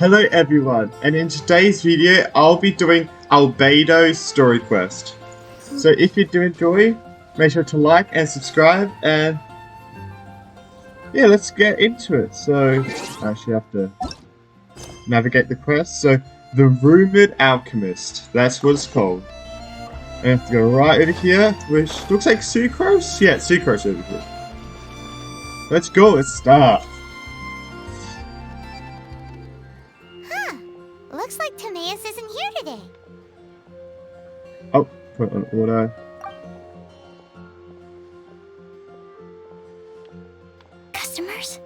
Hello everyone, and in today's video I'll be doing Albedo Story Quest. So if you do enjoy, make sure to like and subscribe, and yeah, let's get into it. So I actually have to navigate the quest. So the Rumored Alchemist, that's what it's called. I have to go right over here, which looks like Sucrose? Yeah, Sucrose over here. Let's go, let's start. Looks like Timaeus isn't here today. Oh, put on auto. Customers?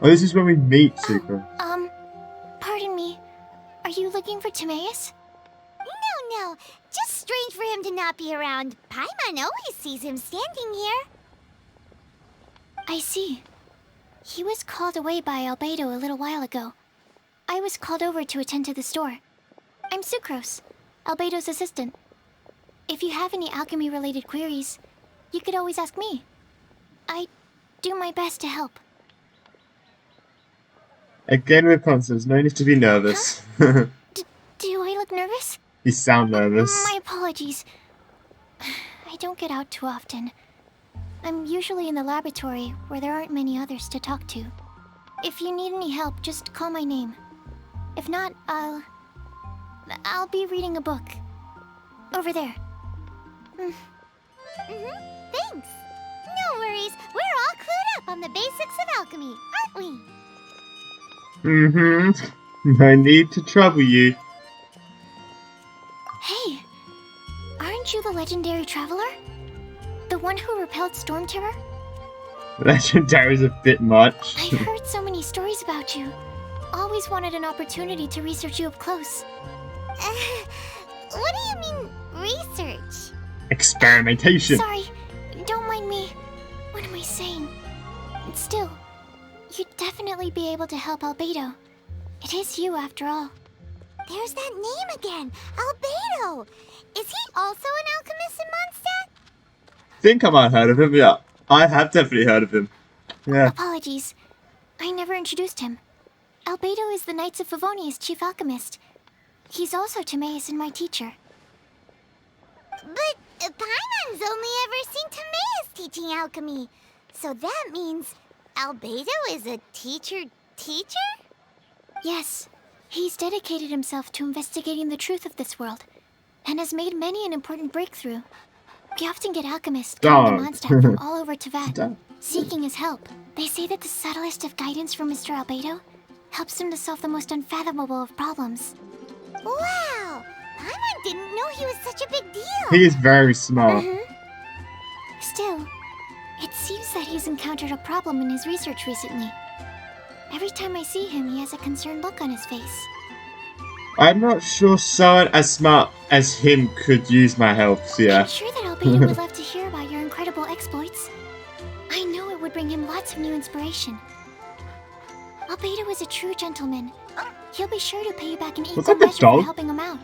Oh, this is when we meet Sucrose. Pardon me. Are you looking for Timaeus? No. Just strange for him to not be around. Paimon always sees him standing here. I see. He was called away by Albedo a little while ago. I was called over to attend to the store. I'm Sucrose, Albedo's assistant. If you have any alchemy-related queries, you could always ask me. I do my best to help. Again with concerts, no need to be nervous. Huh? Do I look nervous? You sound nervous. My apologies. I don't get out too often. I'm usually in the laboratory where there aren't many others to talk to. If you need any help, just call my name. If not, I'll be reading a book. Over there. Thanks. No worries. We're all clued up on the basics of alchemy, aren't we? No need to trouble you. Hey, aren't you the legendary traveler? The one who repelled Storm Terror? Legendary's a bit much. I've heard so many stories about you. Always wanted an opportunity to research you up close. What do you mean, research? Experimentation. Sorry, don't mind me. What am I saying? Still, you'd definitely be able to help Albedo. It is you, after all. There's that name again, Albedo. Is he also an alchemist in Mondstadt? Think I might have heard of him, yeah. I have definitely heard of him. Yeah. Apologies. I never introduced him. Albedo is the Knights of Favonia's chief alchemist. He's also Timaeus and my teacher. But Paimon's only ever seen Timaeus teaching alchemy. So that means Albedo is a teacher? Yes. He's dedicated himself to investigating the truth of this world, and has made many an important breakthrough. We often get alchemists coming to Mondstadt from all over Teyvat, seeking his help. They say that the subtlest of guidance from Mr. Albedo helps him to solve the most unfathomable of problems. Wow! Paimon didn't know he was such a big deal! He is very smart. Still, it seems that he's encountered a problem in his research recently. Every time I see him, he has a concerned look on his face. I'm not sure someone as smart as him could use my help, so yeah. I'm sure that Albedo would love to hear about your incredible exploits. I know it would bring him lots of new inspiration. Albedo is a true gentleman. He'll be sure to pay you back in equal measure for helping him out.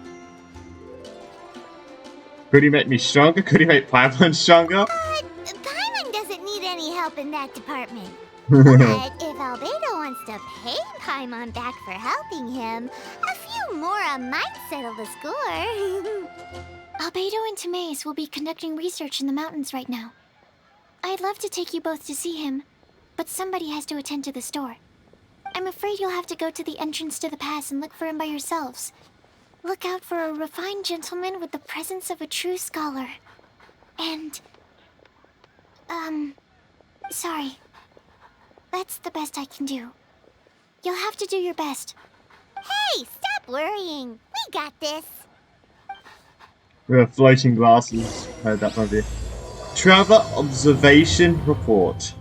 Could he make me stronger? Could he make Paimon stronger? Paimon doesn't need any help in that department. But if Albedo wants to pay Paimon back for helping him, a few more might settle the score. Albedo and Timaeus will be conducting research in the mountains right now. I'd love to take you both to see him, but somebody has to attend to the store. I'm afraid you'll have to go to the entrance to the pass and look for him by yourselves. Look out for a refined gentleman with the presence of a true scholar. And... sorry. That's the best I can do. You'll have to do your best. Hey, stop worrying. We got this. We have floating glasses. Heard that movie. Traveler Observation Report.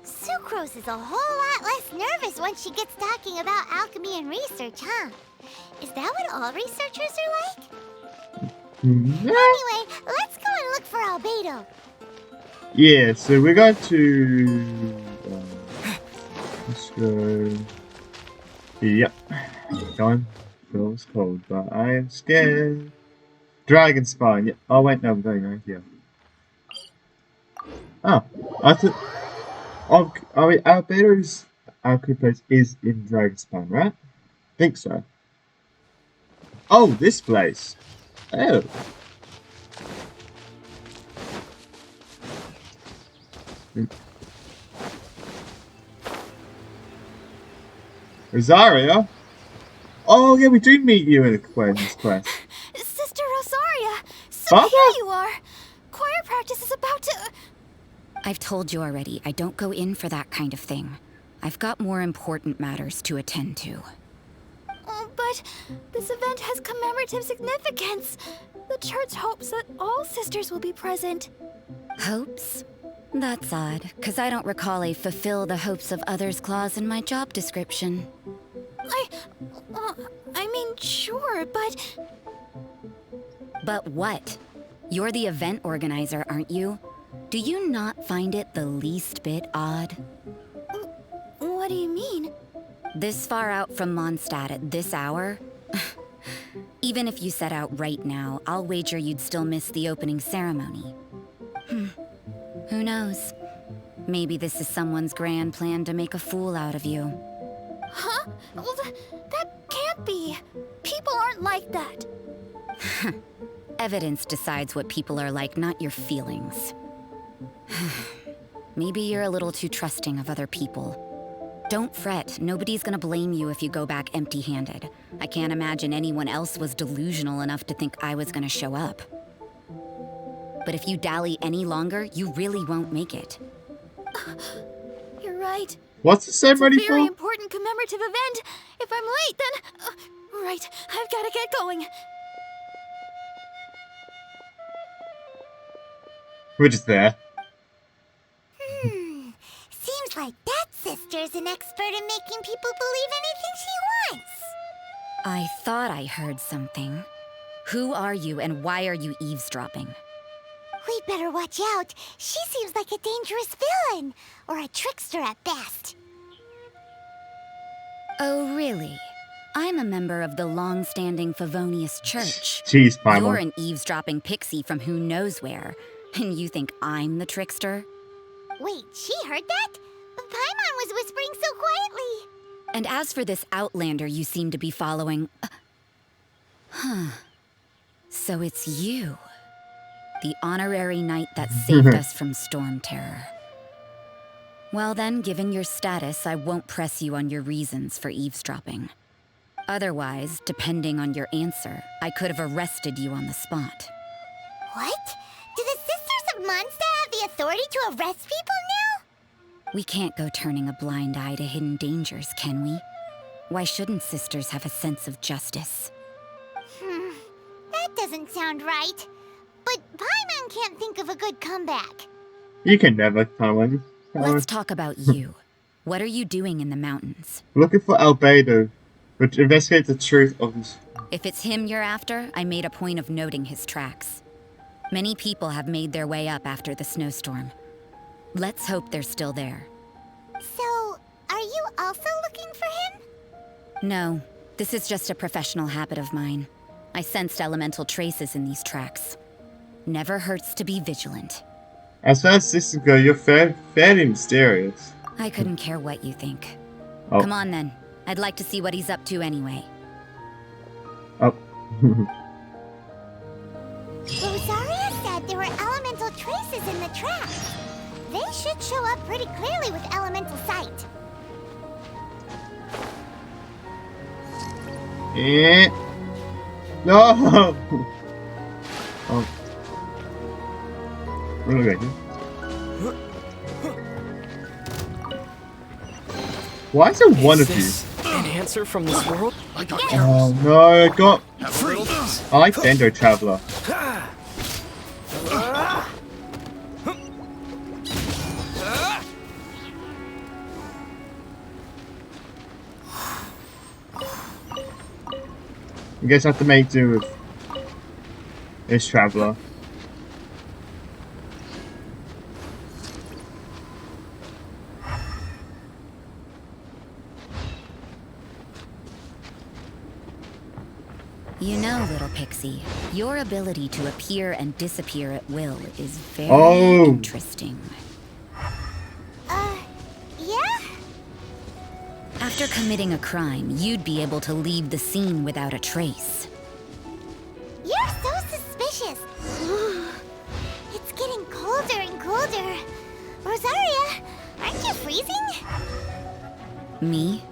Sucrose is a whole lot less nervous once she gets talking about alchemy and research, huh? Is that what all researchers are like? Anyway, let's go and look for Albedo. Yeah, so we're going to... let's go... Yep. Going. Feels cold, but I am scared. Dragon Spine. Yep. Oh wait, no, I'm going right here. Oh, I thought... Oh, Albedo's Alchemy place is in Dragonspan, right? Think so. Oh, this place. Oh. Rosaria? Oh, yeah, we do meet you in this quest. Sister Rosaria! So Father? here you are! Choir practice is about to... I've told you already, I don't go in for that kind of thing. I've got more important matters to attend to. But this event has commemorative significance. The church hopes that all sisters will be present. Hopes? That's odd, because I don't recall a fulfill the hopes of others clause in my job description. I mean, sure, but... But what? You're the event organizer, aren't you? Do you not find it the least bit odd? What do you mean? This far out from Mondstadt at this hour? Even if you set out right now, I'll wager you'd still miss the opening ceremony. Who knows? Maybe this is someone's grand plan to make a fool out of you. Huh? Well, that can't be. People aren't like that. Evidence decides what people are like, not your feelings. Maybe you're a little too trusting of other people. Don't fret, nobody's gonna blame you if you go back empty-handed. I can't imagine anyone else was delusional enough to think I was gonna show up. But if you dally any longer, you really won't make it. You're right. What's the ceremony It's a very for? important commemorative event. If I'm late, then... right, I've gotta get going. We're just there. Seems like that sister's an expert in making people believe anything she wants. I thought I heard something. Who are you and why are you eavesdropping? We better watch out. She seems like a dangerous villain. Or a trickster at best. Oh, really? I'm a member of the long-standing Favonius Church. Jeez, You're Paimon. an eavesdropping pixie from who knows where, and you think I'm the trickster? Wait, she heard that? Paimon was whispering so quietly. And as for this outlander you seem to be following... So it's you. The honorary knight that saved us from storm terror. Well then, given your status, I won't press you on your reasons for eavesdropping. Otherwise, depending on your answer, I could have arrested you on the spot. What? Do the Sisters of Mondstadt have the authority to arrest people now? We can't go turning a blind eye to hidden dangers, can we? Why shouldn't sisters have a sense of justice? That doesn't sound right. But Paimon can't think of a good comeback. You can never, Paimon. Let's talk about you. What are you doing in the mountains? Looking for Albedo, which investigates the truth of this. If it's him you're after, I made a point of noting his tracks. Many people have made their way up after the snowstorm. Let's hope they're still there. So, are you also looking for him? No, this is just a professional habit of mine. I sensed elemental traces in these tracks. Never hurts to be vigilant. As far as sisters go, you're fairly mysterious. I couldn't care what you think. Oh. Come on then. I'd like to see what he's up to anyway. Oh. Rosaria said there were elemental traces in the tracks. They should show up pretty clearly with elemental sight. Eh. No! Oh. What are we doing? Why is there one of you? An answer from this world? Oh no, I got... Freeze! I like Dendo Traveler. You guys have to make do with this Traveler. You know, little pixie, your ability to appear and disappear at will is very Oh. interesting. Yeah? After committing a crime, you'd be able to leave the scene without a trace. You're so suspicious. It's getting colder and colder. Rosaria, aren't you freezing? Me?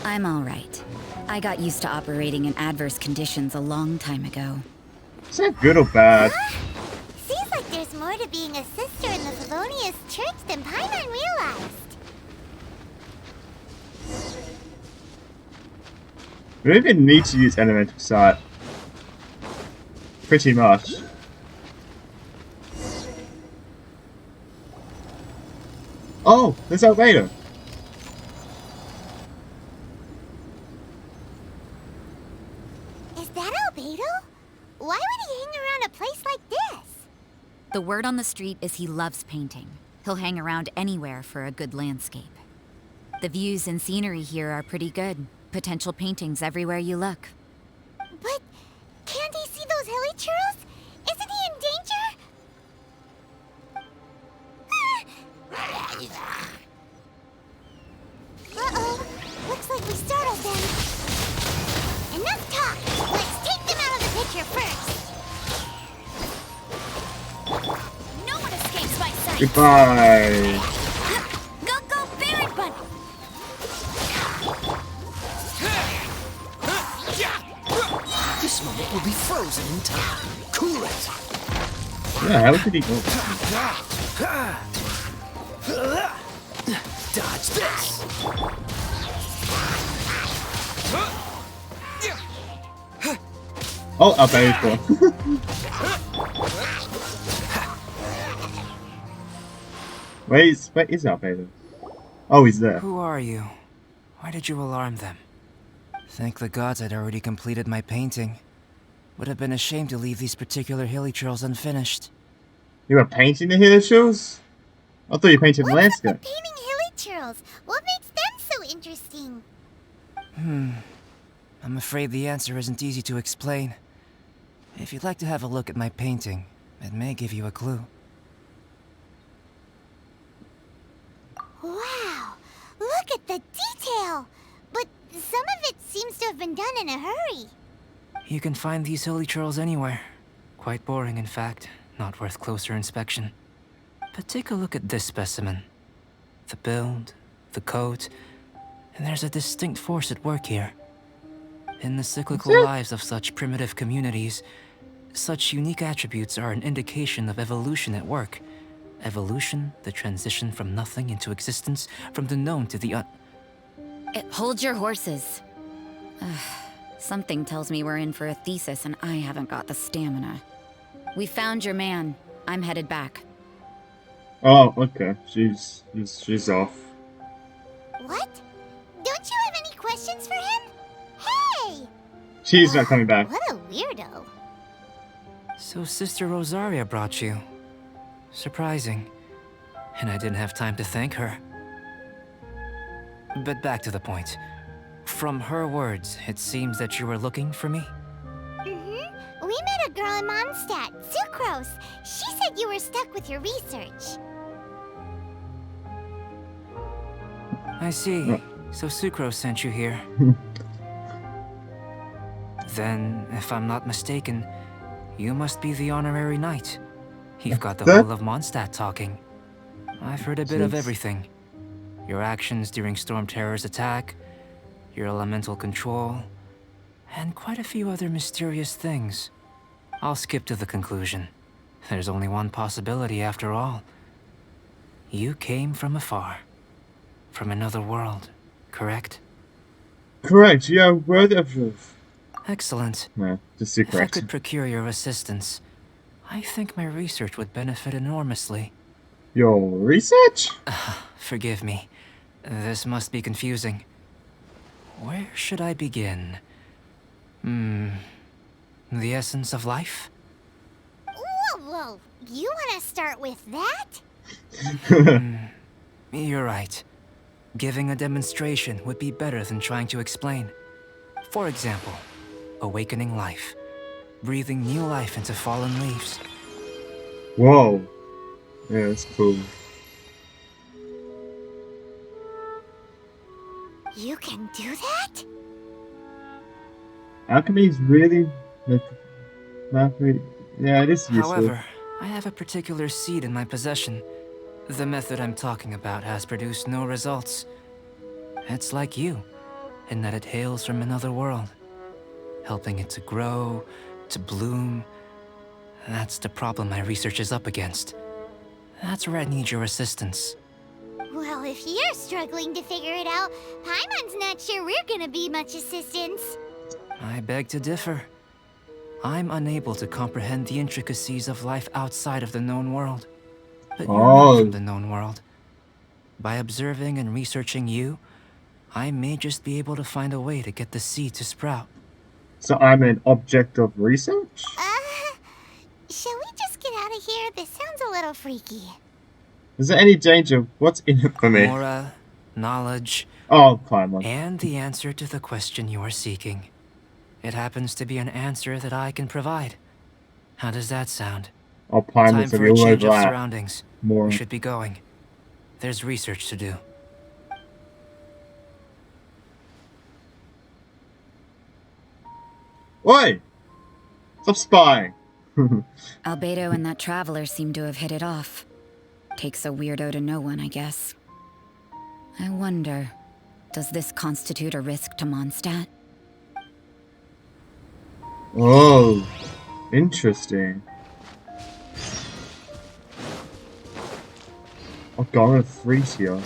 I'm alright. I got used to operating in adverse conditions a long time ago. Is that good or bad? Huh? Seems like there's more to being a sister in the Felonious Church than Paimon realized. We don't even need to use elemental sight. Pretty much. Oh, there's Albedo. Is that Albedo? Why would he hang around a place like this? The word on the street is he loves painting. He'll hang around anywhere for a good landscape. The views and scenery here are pretty good. Potential paintings everywhere you look. But can't he see those hilly churls? Isn't he in danger? Uh-oh. Looks like we startled them. Enough talk. Let's take them out of the picture first. No one escapes my sight. Goodbye. Go, Barret Bun. This moment will be frozen in time. Cool it. Yeah, how did he go? Dodge this. Oh, Albedo. Where is Albedo? Oh, he's there. Who are you? Why did you alarm them? Thank the gods I'd already completed my painting. Would have been a shame to leave these particular hilly trails unfinished. You were painting the hills? I thought you painted the What's up landscape. with painting hilly churls? What makes them so interesting? I'm afraid the answer isn't easy to explain. If you'd like to have a look at my painting, it may give you a clue. Wow, look at the detail! But some of it seems to have been done in a hurry. You can find these hilly trails anywhere. Quite boring, in fact. Not worth closer inspection. But take a look at this specimen. The build, the coat, and there's a distinct force at work here. In the cyclical lives of such primitive communities, such unique attributes are an indication of evolution at work. Evolution, the transition from nothing into existence, from the known to the Hold your horses. Something tells me we're in for a thesis and I haven't got the stamina. We found your man. I'm headed back. Oh, okay. She's off. What? Don't you have any questions for him? Hey! She's not coming back. What a weirdo. So Sister Rosaria brought you. Surprising. And I didn't have time to thank her. But back to the point. From her words, it seems that you were looking for me? Mm-hmm. We met a girl in Mondstadt, Sucrose. She said you were stuck with your research. I see. So Sucrose sent you here. Then, if I'm not mistaken, you must be the honorary knight. You've got the whole of Mondstadt talking. I've heard a bit of everything. Your actions during Storm Terror's attack, your elemental control, and quite a few other mysterious things. I'll skip to the conclusion. There's only one possibility after all. You came from afar. From another world, correct? Correct, yeah, word of truth. Excellent. No, just If I correct. could procure your assistance, I think my research would benefit enormously. Your research? Forgive me. This must be confusing. Where should I begin? The essence of life? Whoa. You want to start with that? You're right. Giving a demonstration would be better than trying to explain. For example, awakening life. Breathing new life into fallen leaves. Whoa. Yeah, that's cool. You can do that? Alchemy is really... Yeah, it is useful. However, I have a particular seed in my possession. The method I'm talking about has produced no results. It's like you, in that it hails from another world. Helping it to grow, to bloom. That's the problem my research is up against. That's where I need your assistance. Well, if you're struggling to figure it out, Paimon's not sure we're gonna be much assistance. I beg to differ. I'm unable to comprehend the intricacies of life outside of the known world. But you're not from the known world. By observing and researching you, I may just be able to find a way to get the seed to sprout. So I'm an object of research? Shall we just get out of here? This sounds a little freaky. Is there any danger? What's in it for me? Mora, knowledge, Oh, Paimon. and the answer to the question you are seeking. It happens to be an answer that I can provide. How does that sound? Oh, Time Paimon, so for we a all change of overlap. surroundings. More. We should be going. There's research to do. Oi! Stop spying! Albedo and that traveler seem to have hit it off. Takes a weirdo to know one, I guess. I wonder, does this constitute a risk to Mondstadt? Oh, interesting. Oh god, I'm gonna freeze here.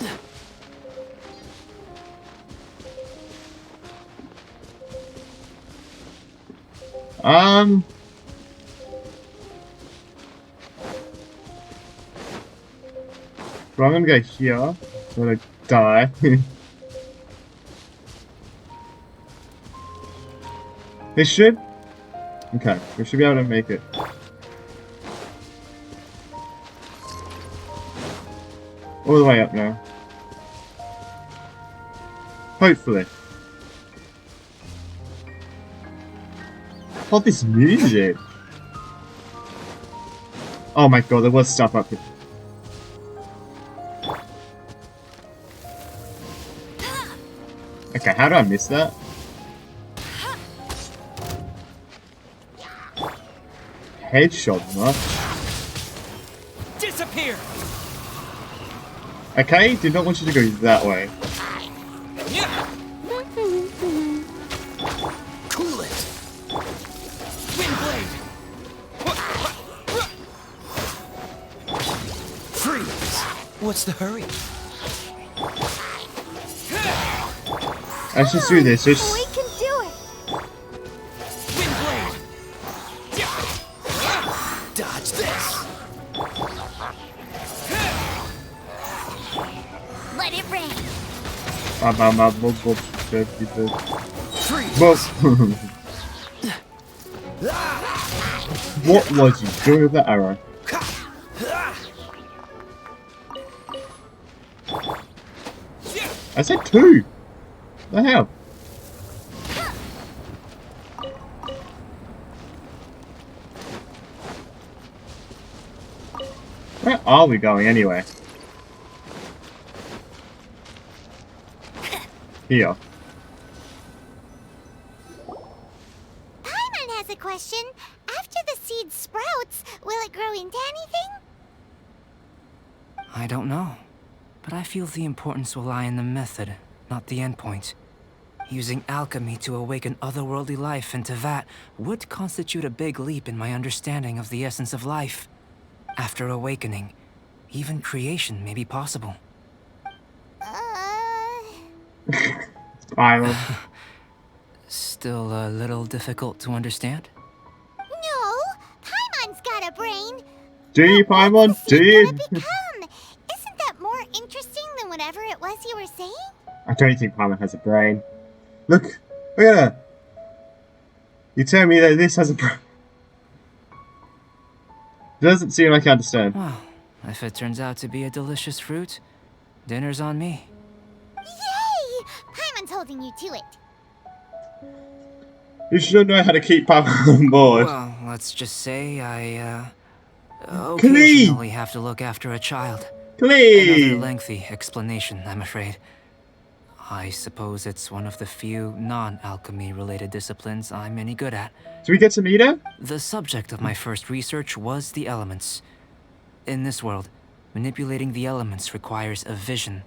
Well, I'm gonna go here. I'm gonna die. This should? Okay, we should be able to make it. All the way up now. Hopefully. Oh, this music! Oh my god, there was stuff up here. Okay, how do I miss that? Headshot much. Disappear! Okay, did not want you to go that way. Cool it! Windblade! Freeze! What's the hurry? Let's just do this. We Just... can do it! Windblade! Dodge this! Let it rain! Freeze! What was you doing with that arrow? I said two! The hell? Where are we going anyway? Here. Paimon has a question. After the seed sprouts, will it grow into anything? I don't know. But I feel the importance will lie in the method, not the endpoint. Using alchemy to awaken otherworldly life into that would constitute a big leap in my understanding of the essence of life. After awakening, even creation may be possible. Island. Still a little difficult to understand? No! Paimon's got a brain! Do you, Paimon? What's Do the seed you? gonna become? Isn't that more interesting than whatever it was you were saying? I don't think Paimon has a brain. Look at her. You tell me that this has a brain. Doesn't seem like I understand. Well, if it turns out to be a delicious fruit, dinner's on me. Yay! Paimon's holding you to it. You should know how to keep Paimon on board. Well, let's just say I, Clee! occasionally have to look after a child. Another Please! lengthy explanation, I'm afraid. I suppose it's one of the few non-alchemy related disciplines I'm any good at. Do we get to meet her? The subject of my first research was the elements. In this world, manipulating the elements requires a vision.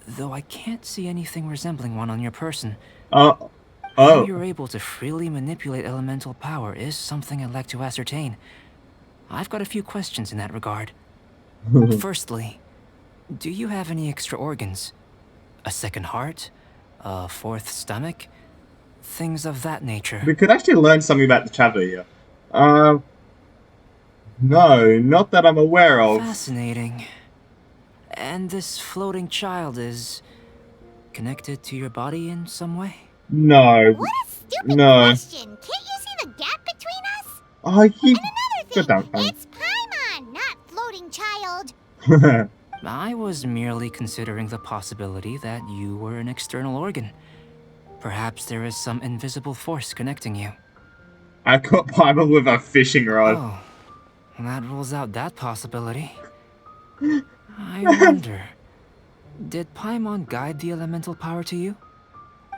Though I can't see anything resembling one on your person. How Oh. you're able to freely manipulate elemental power is something I'd like to ascertain. I've got a few questions in that regard. Firstly, do you have any extra organs? A second heart? A fourth stomach? Things of that nature. We could actually learn something about the traveler here. No, not that I'm aware of. Fascinating. And this floating child is connected to your body in some way? No. What a stupid No. question! Can't you see the gap between us? Oh, you... And another Sit down, thing, it's Paimon, not floating child. fam. I was merely considering the possibility that you were an external organ. Perhaps there is some invisible force connecting you. I caught Paimon with a fishing rod. Oh, that rules out that possibility. I wonder, did Paimon guide the elemental power to you?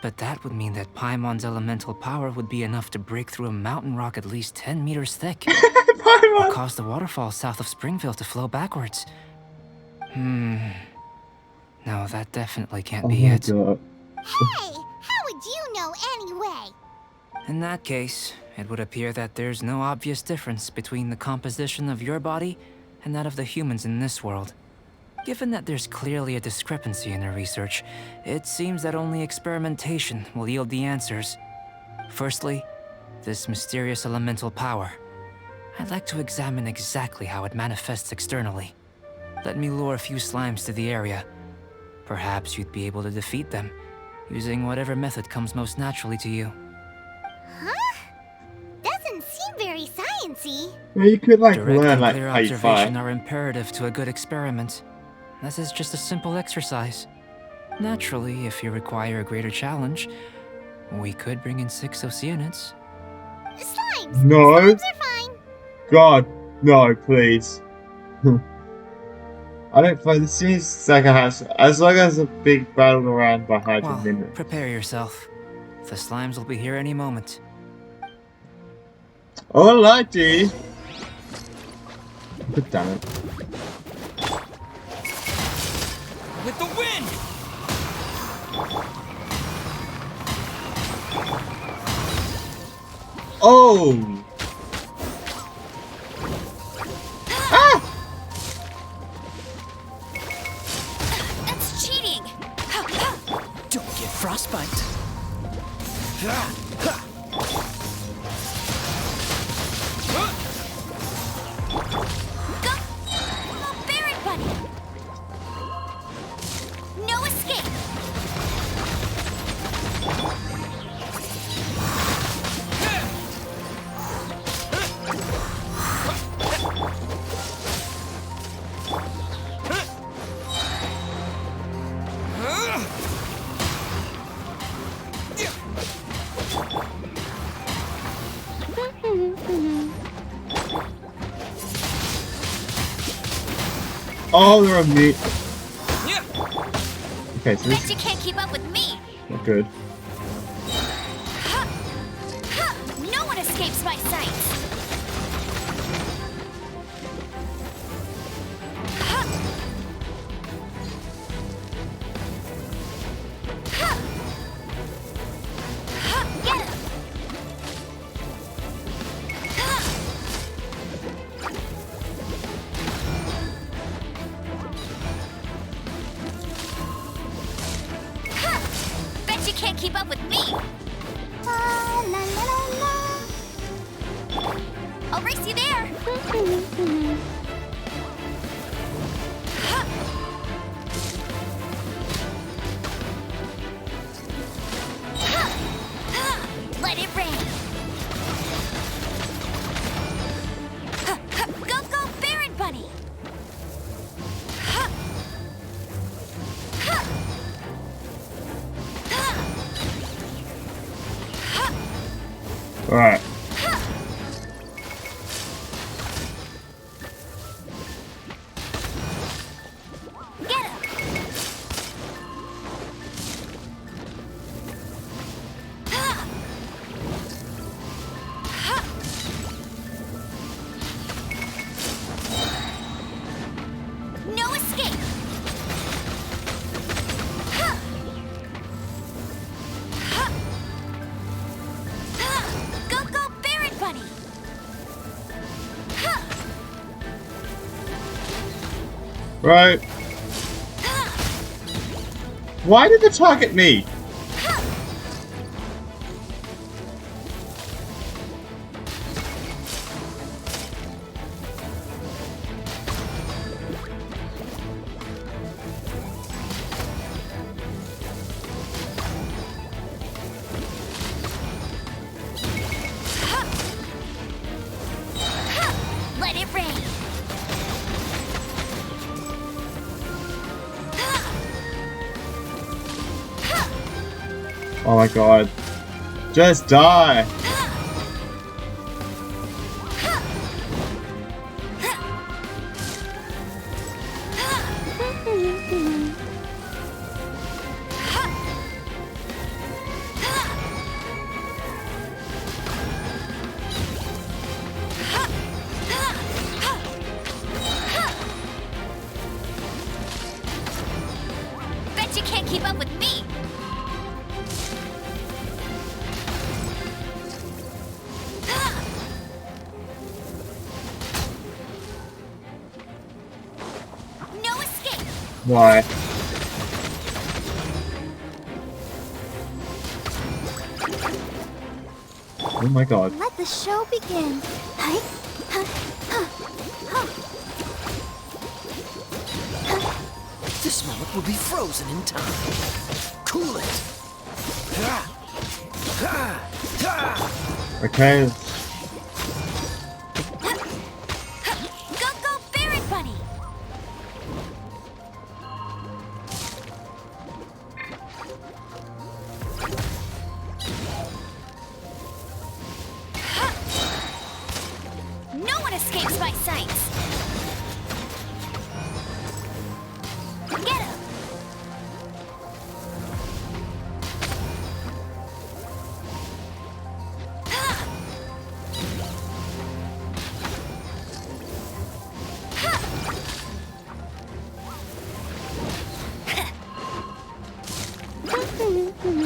But that would mean that Paimon's elemental power would be enough to break through a mountain rock at least 10 meters thick. Or Paimon! cause the waterfall south of Springfield to flow backwards. No, that definitely can't Oh be my it. god. Hey, how would you know anyway? In that case, it would appear that there's no obvious difference between the composition of your body and that of the humans in this world. Given that there's clearly a discrepancy in their research, it seems that only experimentation will yield the answers. Firstly, this mysterious elemental power. I'd like to examine exactly how it manifests externally. Let me lure a few slimes to the area. Perhaps you'd be able to defeat them, using whatever method comes most naturally to you. Huh? Doesn't seem very sciencey. Yeah, you could like Direct learn and like clear how you observation fight. are imperative to a good experiment. This is just a simple exercise. Naturally, if you require a greater challenge, we could bring in 6 Oceanids. Slimes! No. Slimes are fine. God, no, please. I don't find this seems like a house. As long as a big battle around behind Well, a minute. prepare yourself. The slimes will be here any moment. Alrighty. But damn it. With the wind! Oh! That's cheating! Don't get frostbite. Go! Oh, Barret Bunny! No escape! Oh, they're on mute. Yeah. Okay, so Bet this you can't keep up with me! is not good. Ha! Ha! No one escapes my sight! Ha! Ha! Ha! Get him! Ha! Ha! Bet you can't keep up with me! La la la la la. I'll race you there! Ha! Ha! Ha! Let it rain! Ha! Ha! Go, go, Barret Bunny! Ha! Ha! Ha! Ha! Alright. Get him! Right. Why did they target me? Let it rain. Oh my god. Just die! Bet you can't keep up with me. No escape. Why? Oh my god. Let the show begin. This moment will be frozen in time. Cool it. Okay. Go, Barret Bunny. No one escapes my sights. Get him.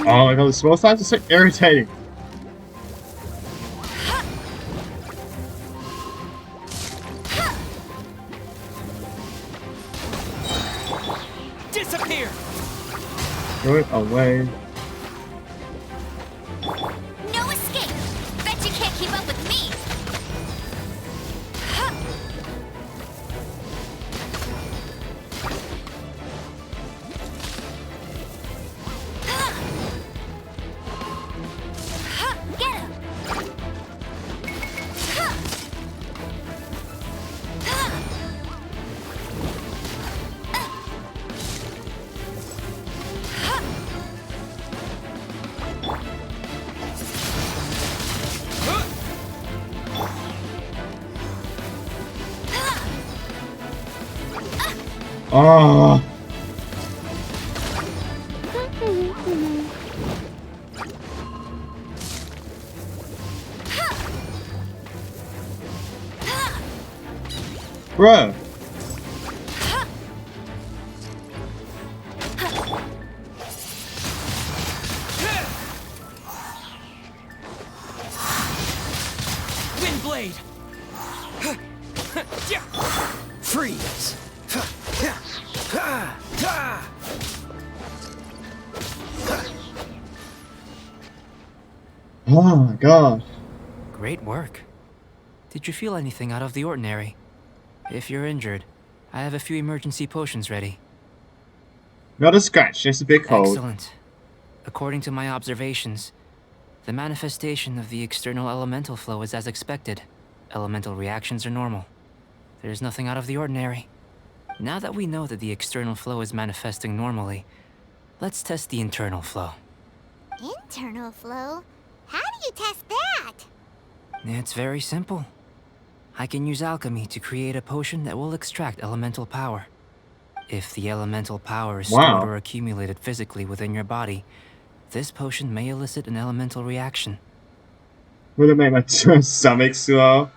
Oh my god, the small signs are so irritating. Disappear! Throw it away. No escape. Bet you can't keep up with me. Get him. Oh. Bruh. Windblade! Freeze! Oh my god. Great work. Did you feel anything out of the ordinary? If you're injured, I have a few emergency potions ready. Not a scratch, just a bit cold. Excellent. According to my observations, the manifestation of the external elemental flow is as expected. Elemental reactions are normal. There's nothing out of the ordinary. Now that we know that the external flow is manifesting normally, let's test the internal flow. Internal flow? How do you test that? It's very simple. I can use alchemy to create a potion that will extract elemental power. If the elemental power is Wow. stored or accumulated physically within your body, this potion may elicit an elemental reaction. Would it make my stomach swell?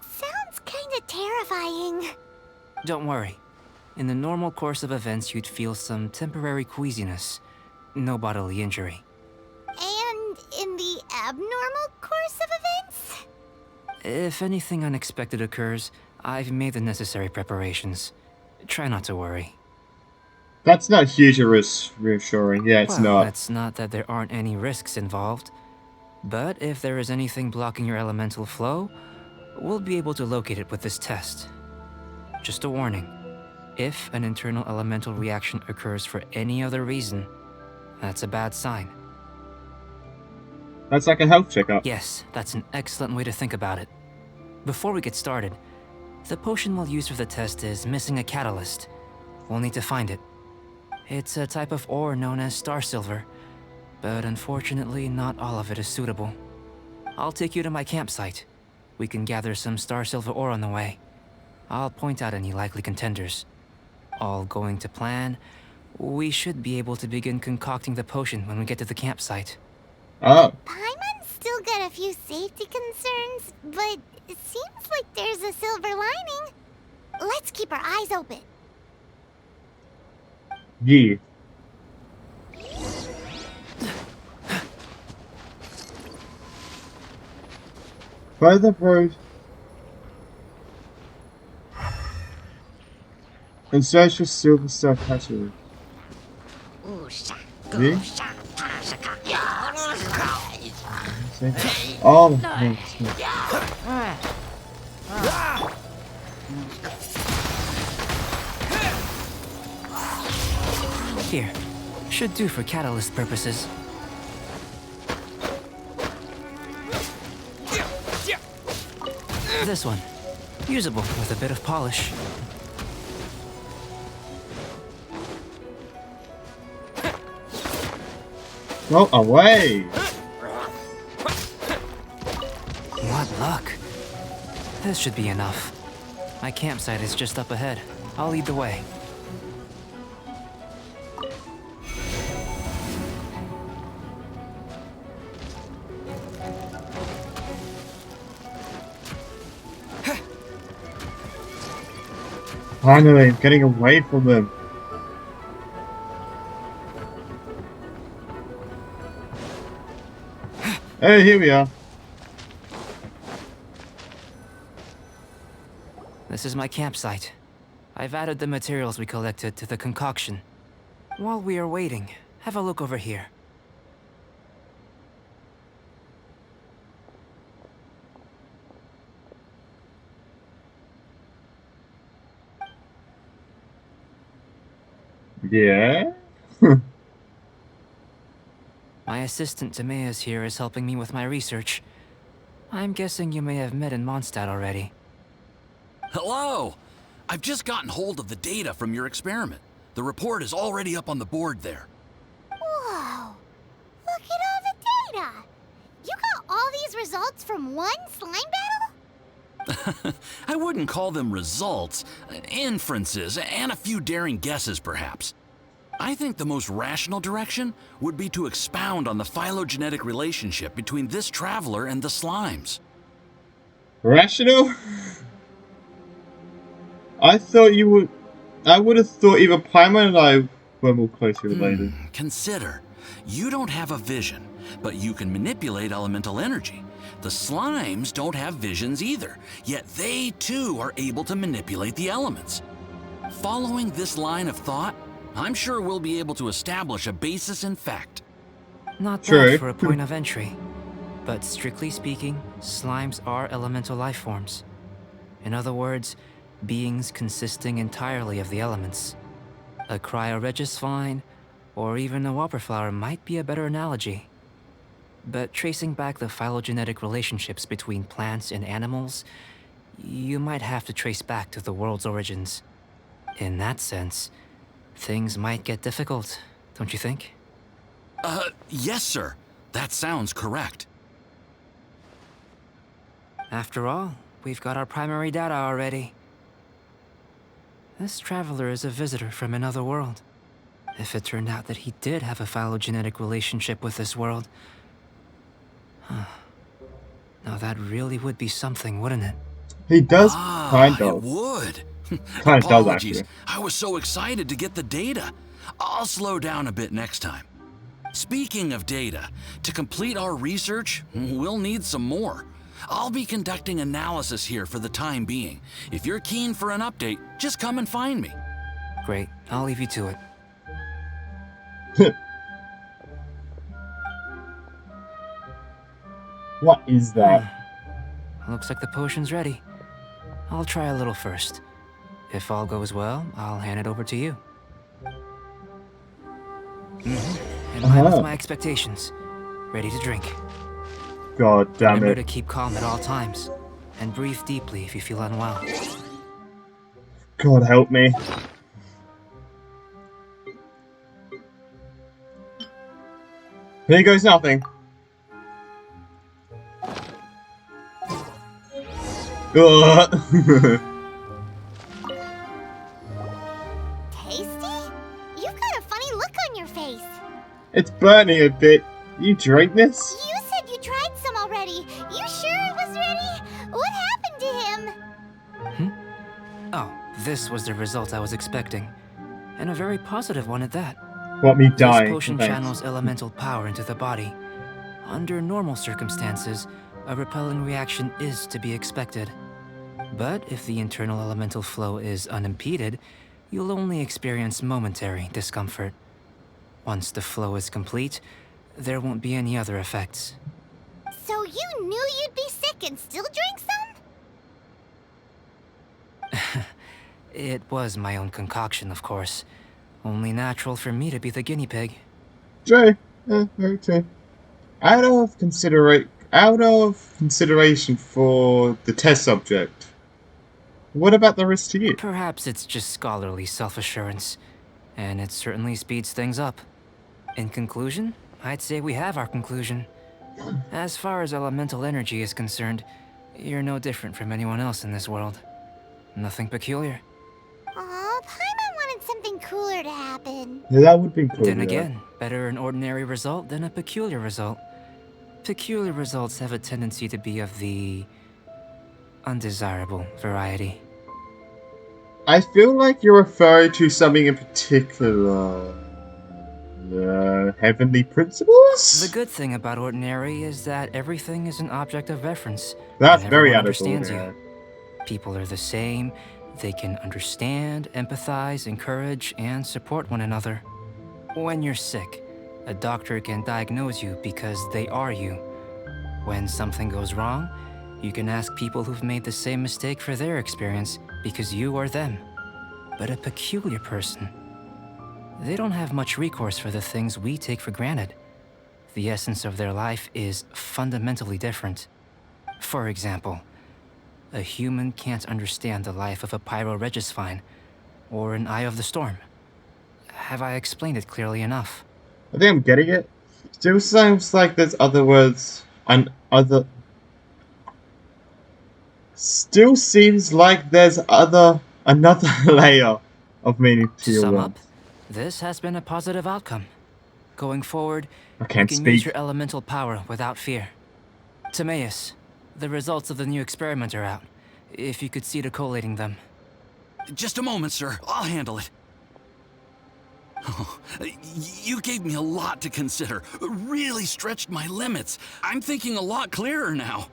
Sounds kinda terrifying. Don't worry. In the normal course of events, you'd feel some temporary queasiness. No bodily injury. And in the abnormal course of events? If anything unexpected occurs, I've made the necessary preparations. Try not to worry. That's not huge reassuring. Yeah, it's Well, not. it's not that there aren't any risks involved. But if there is anything blocking your elemental flow, we'll be able to locate it with this test. Just a warning. If an internal elemental reaction occurs for any other reason, that's a bad sign. That's like a health checkup. Yes, that's an excellent way to think about it. Before we get started, the potion we'll use for the test is missing a catalyst. We'll need to find it. It's a type of ore known as star silver, but unfortunately not all of it is suitable. I'll take you to my campsite. We can gather some star silver ore on the way. I'll point out any likely contenders. All going to plan, we should be able to begin concocting the potion when we get to the campsite. Oh. Paimon's still got a few safety concerns, but it seems like there's a silver lining. Let's keep our eyes open. Yeah. By the road and search for silver star patches. See? Oh, no. Here, should do for catalyst purposes. This one, usable with a bit of polish. Go away! What luck. This should be enough. My campsite is just up ahead. I'll lead the way. Finally, I'm getting away from them. Hey, here we are. This is my campsite. I've added the materials we collected to the concoction. While we are waiting, have a look over here. Yeah? My assistant Timaeus here is helping me with my research. I'm guessing you may have met in Mondstadt already. Hello! I've just gotten hold of the data from your experiment. The report is already up on the board there. Whoa! Look at all the data! You got all these results from one slime battle? I wouldn't call them results, inferences, and a few daring guesses perhaps. I think the most rational direction would be to expound on the phylogenetic relationship between this traveler and the slimes. Rational? I would have thought either Paimon and I were more closely related. Consider, you don't have a vision, but you can manipulate elemental energy. The slimes don't have visions either, yet they too are able to manipulate the elements. Following this line of thought, I'm sure we'll be able to establish a basis in fact. Not True. bad for a point of entry. But strictly speaking, slimes are elemental life forms. In other words, beings consisting entirely of the elements. A cryoregis vine, or even a whopperflower might be a better analogy. But tracing back the phylogenetic relationships between plants and animals, you might have to trace back to the world's origins. In that sense, things might get difficult, don't you think? Yes, sir. That sounds correct. After all, we've got our primary data already. This traveler is a visitor from another world. If it turned out that he did have a phylogenetic relationship with this world... Now that really would be something, wouldn't it? He does kind It of. would. Kind of does, Apologies. actually. I was so excited to get the data. I'll slow down a bit next time. Speaking of data, to complete our research, we'll need some more. I'll be conducting analysis here for the time being. If you're keen for an update, just come and find me. Great, I'll leave you to it. What is that? Looks like the potion's ready. I'll try a little first. If all goes well, I'll hand it over to you. In line with my expectations. Ready to drink. God damn Remember it. to keep calm at all times, and breathe deeply if you feel unwell. God help me. Here goes nothing. Ugh. Tasty? You've got a funny look on your face. It's burning a bit. You drink this? You said you tried some already. You sure it was ready? What happened to him? Oh, this was the result I was expecting. And a very positive one at that. Want me This dying? potion Thanks. channels elemental power into the body. Under normal circumstances, a repelling reaction is to be expected. But if the internal elemental flow is unimpeded, you'll only experience momentary discomfort. Once the flow is complete, there won't be any other effects. So you knew you'd be sick and still drank some? It was my own concoction, of course. Only natural for me to be the guinea pig. True. Very true. Out of consideration for the test subject, what about the risk to you? Perhaps it's just scholarly self-assurance, and it certainly speeds things up. In conclusion, I'd say we have our conclusion. As far as elemental energy is concerned, you're no different from anyone else in this world. Nothing peculiar. Aw, Paimon wanted something cooler to happen. Yeah, that would be cool. Then yeah. again, better an ordinary result than a peculiar result. Peculiar results have a tendency to be of the undesirable variety. I feel like you're referring to something in particular. Heavenly principles? The good thing about ordinary is that everything is an object of reference. That's and very everyone out of understands order. you. People are the same. They can understand, empathize, encourage, and support one another. When you're sick, a doctor can diagnose you because they are you. When something goes wrong, you can ask people who've made the same mistake for their experience because you are them. But a peculiar person, they don't have much recourse for the things we take for granted. The essence of their life is fundamentally different. For example, a human can't understand the life of a pyroregisvine or an eye of the storm. Have I explained it clearly enough? I think I'm getting it. Still sounds like there's other words and other. Still seems like there's another layer of meaning to To your sum words. up, this has been a positive outcome. Going forward, I you can't can use speak. your elemental power without fear. Timaeus, the results of the new experiment are out. If you could see to collating them. Just a moment, sir. I'll handle it. Oh, you gave me a lot to consider. Really stretched my limits. I'm thinking a lot clearer now.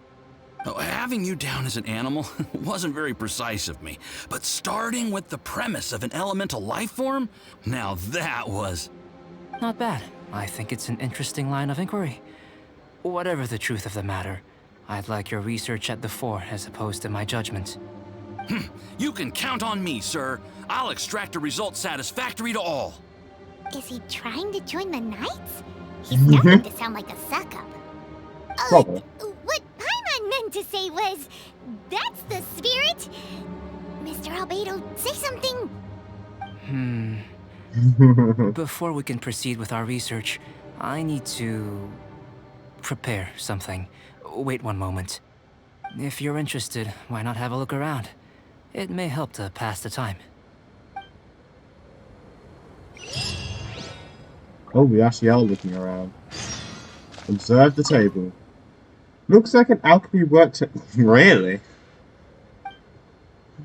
Having you down as an animal wasn't very precise of me, but starting with the premise of an elemental life form, now that was... Not bad. I think it's an interesting line of inquiry. Whatever the truth of the matter, I'd like your research at the fore as opposed to my judgment. You can count on me, sir. I'll extract a result satisfactory to all. Is he trying to join the Knights? He's starting to sound like a suck-up. Probably. What Paimon meant to say was, that's the spirit. Mr. Albedo, say something. Before we can proceed with our research, I need to prepare something. Wait one moment. If you're interested, why not have a look around? It may help to pass the time. Oh, we actually are looking around. Observe the table. Looks like an alchemy work Really?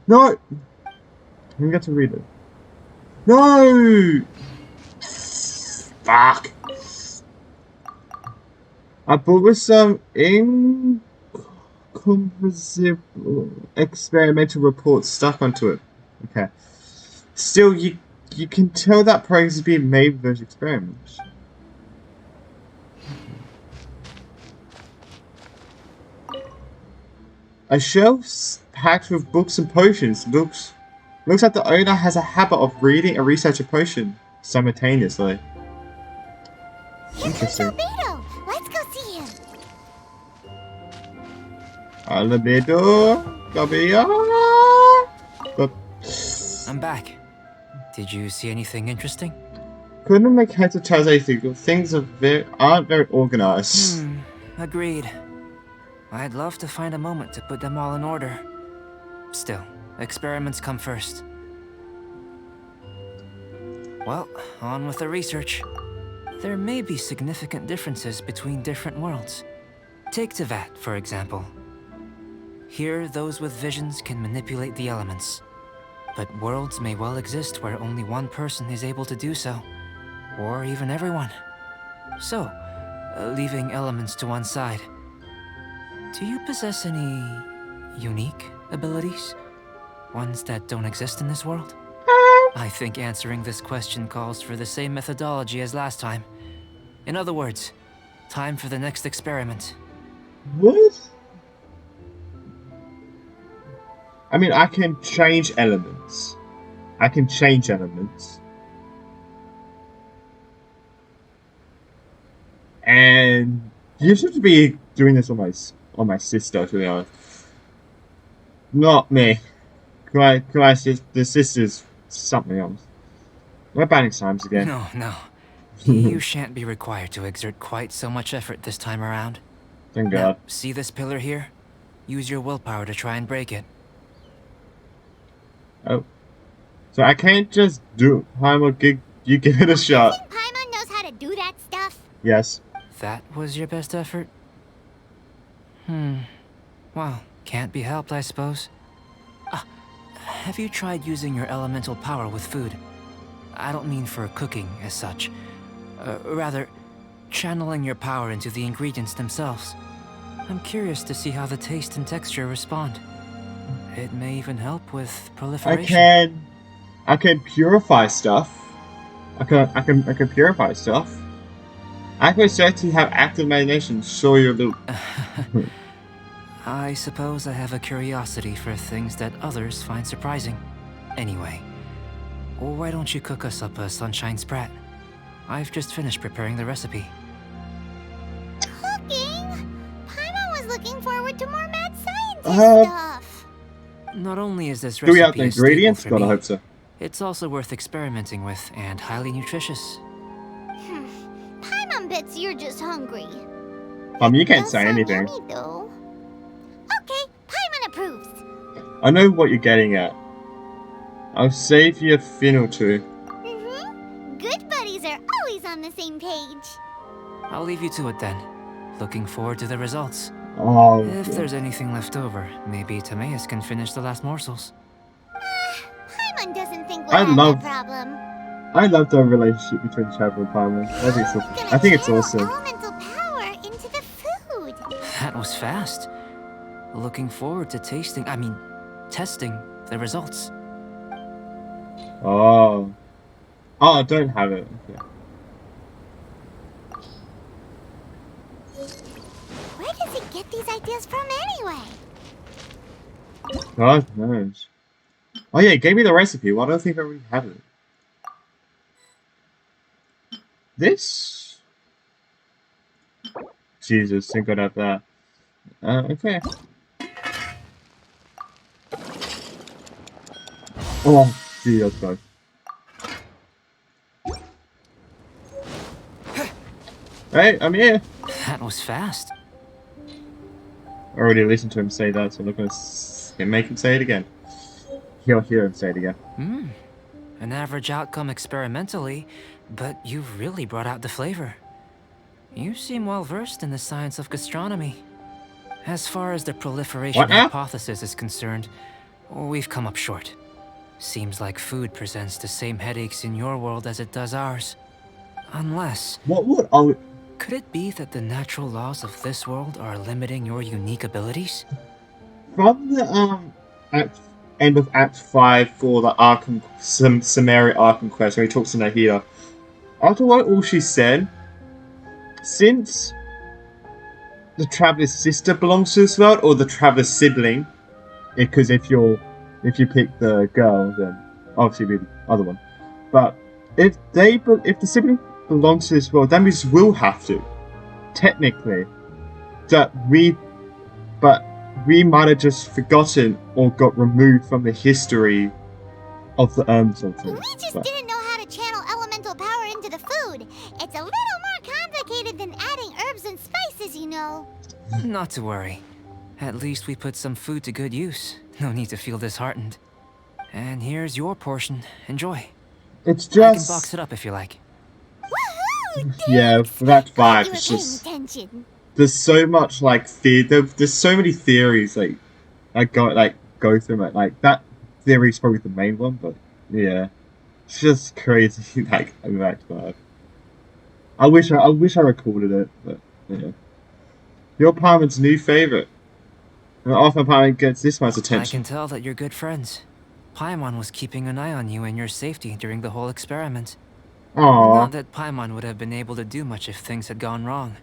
No! I didn't get to read it. No! Fuck! I bought with some incomprehensible experimental reports stuck onto it. Okay. Still, you You can tell that progress is being made with those experiments. A shelf packed with books and potions. Looks like the owner has a habit of reading and researching a potion simultaneously. Here comes Interesting. Albedo. Let's go see him. Albedo, I'm back. Did you see anything interesting? couldn't make heads or tails anything. Things aren't very organized. Agreed. I'd love to find a moment to put them all in order. Still, experiments come first. Well, on with the research. There may be significant differences between different worlds. Take Tevat, for example. Here, those with visions can manipulate the elements. But worlds may well exist where only one person is able to do so. Or even everyone. So, leaving elements to one side. Do you possess any unique abilities? Ones that don't exist in this world? I think answering this question calls for the same methodology as last time. In other words, time for the next experiment. What? I mean, I can change elements. And you should be doing this on my sister, to be honest. Not me. The sister's something else. We're banning slimes again. No. You shan't be required to exert quite so much effort this time around. Thank Now, God. see this pillar here? Use your willpower to try and break it. Oh. So I can't just do it. Paimon, you give it a shot. Think Paimon knows how to do that stuff? Yes. That was your best effort? Well, can't be helped, I suppose. Have you tried using your elemental power with food? I don't mean for cooking as such. Rather, channeling your power into the ingredients themselves. I'm curious to see how the taste and texture respond. It may even help with proliferation. I can purify stuff. I can purify stuff. I can certainly have active imagination, show your little. I suppose I have a curiosity for things that others find surprising. Anyway, why don't you cook us up a sunshine sprat? I've just finished preparing the recipe. Cooking? Paimon was looking forward to more mad science stuff. Not only is this Do we have recipe the a staple ingredients? for God, I me, hope so. it's also worth experimenting with and highly nutritious. Paimon bets you're just hungry. You can't Does say sound anything. yummy, though. Okay, Paimon approves. I know what you're getting at. I'll save you a fin or two. Good buddies are always on the same page. I'll leave you to it then. Looking forward to the results. Oh, If yeah. there's anything left over, maybe Timaeus can finish the last morsels. Paimon doesn't think we'll I have love- that problem. I love the relationship between Chad and Paimon. I think it's awesome. Elemental power into the food. That was fast. Looking forward to testing the results. Oh, I don't have it. Okay. Where does he get these ideas from anyway? God knows. Oh yeah, he gave me the recipe. Why don't I think I already have it? This? Jesus, thank God I have that. Okay. Oh, gee, that's close. Hey, I'm here. That was fast. I already listened to him say that, so I'm not gonna make him say it again. He'll hear him say it again. An average outcome experimentally, but you've really brought out the flavor. You seem well versed in the science of gastronomy. As far as the proliferation What now? hypothesis is concerned, we've come up short. Seems like food presents the same headaches in your world as it does ours. Unless, What would I? could it be that the natural laws of this world are limiting your unique abilities? From the end of Act 5 for the Arkham Samaria Arkham quest where he talks to Nahida. After what all she said, since the Traveler's sister belongs to this world, or the Traveler's sibling, because if you pick the girl, then obviously be the other one. But if the sibling belongs to this world, then we just will have to, technically, but we might have just forgotten or got removed from the history of the Something. We just didn't know how to channel elemental power into the food. It's a little more complicated than adding herbs and spices, you know. Not to worry. At least we put some food to good use. No need to feel disheartened. And here's your portion. Enjoy. It's I can just box it up if you like. Woohoo! yeah, Thanks. that Glad vibe you were is paying just. attention. There's so much like there's so many theories I go through it. Like that theory is probably the main one, but yeah, it's just crazy. Like that vibe. I wish I recorded it, but yeah. Your apartment's new favorite. And off apartment gets this much I attention. can tell that you're good friends. Paimon was keeping an eye on you and your safety during the whole experiment. Aww. Not that Paimon would have been able to do much if things had gone wrong.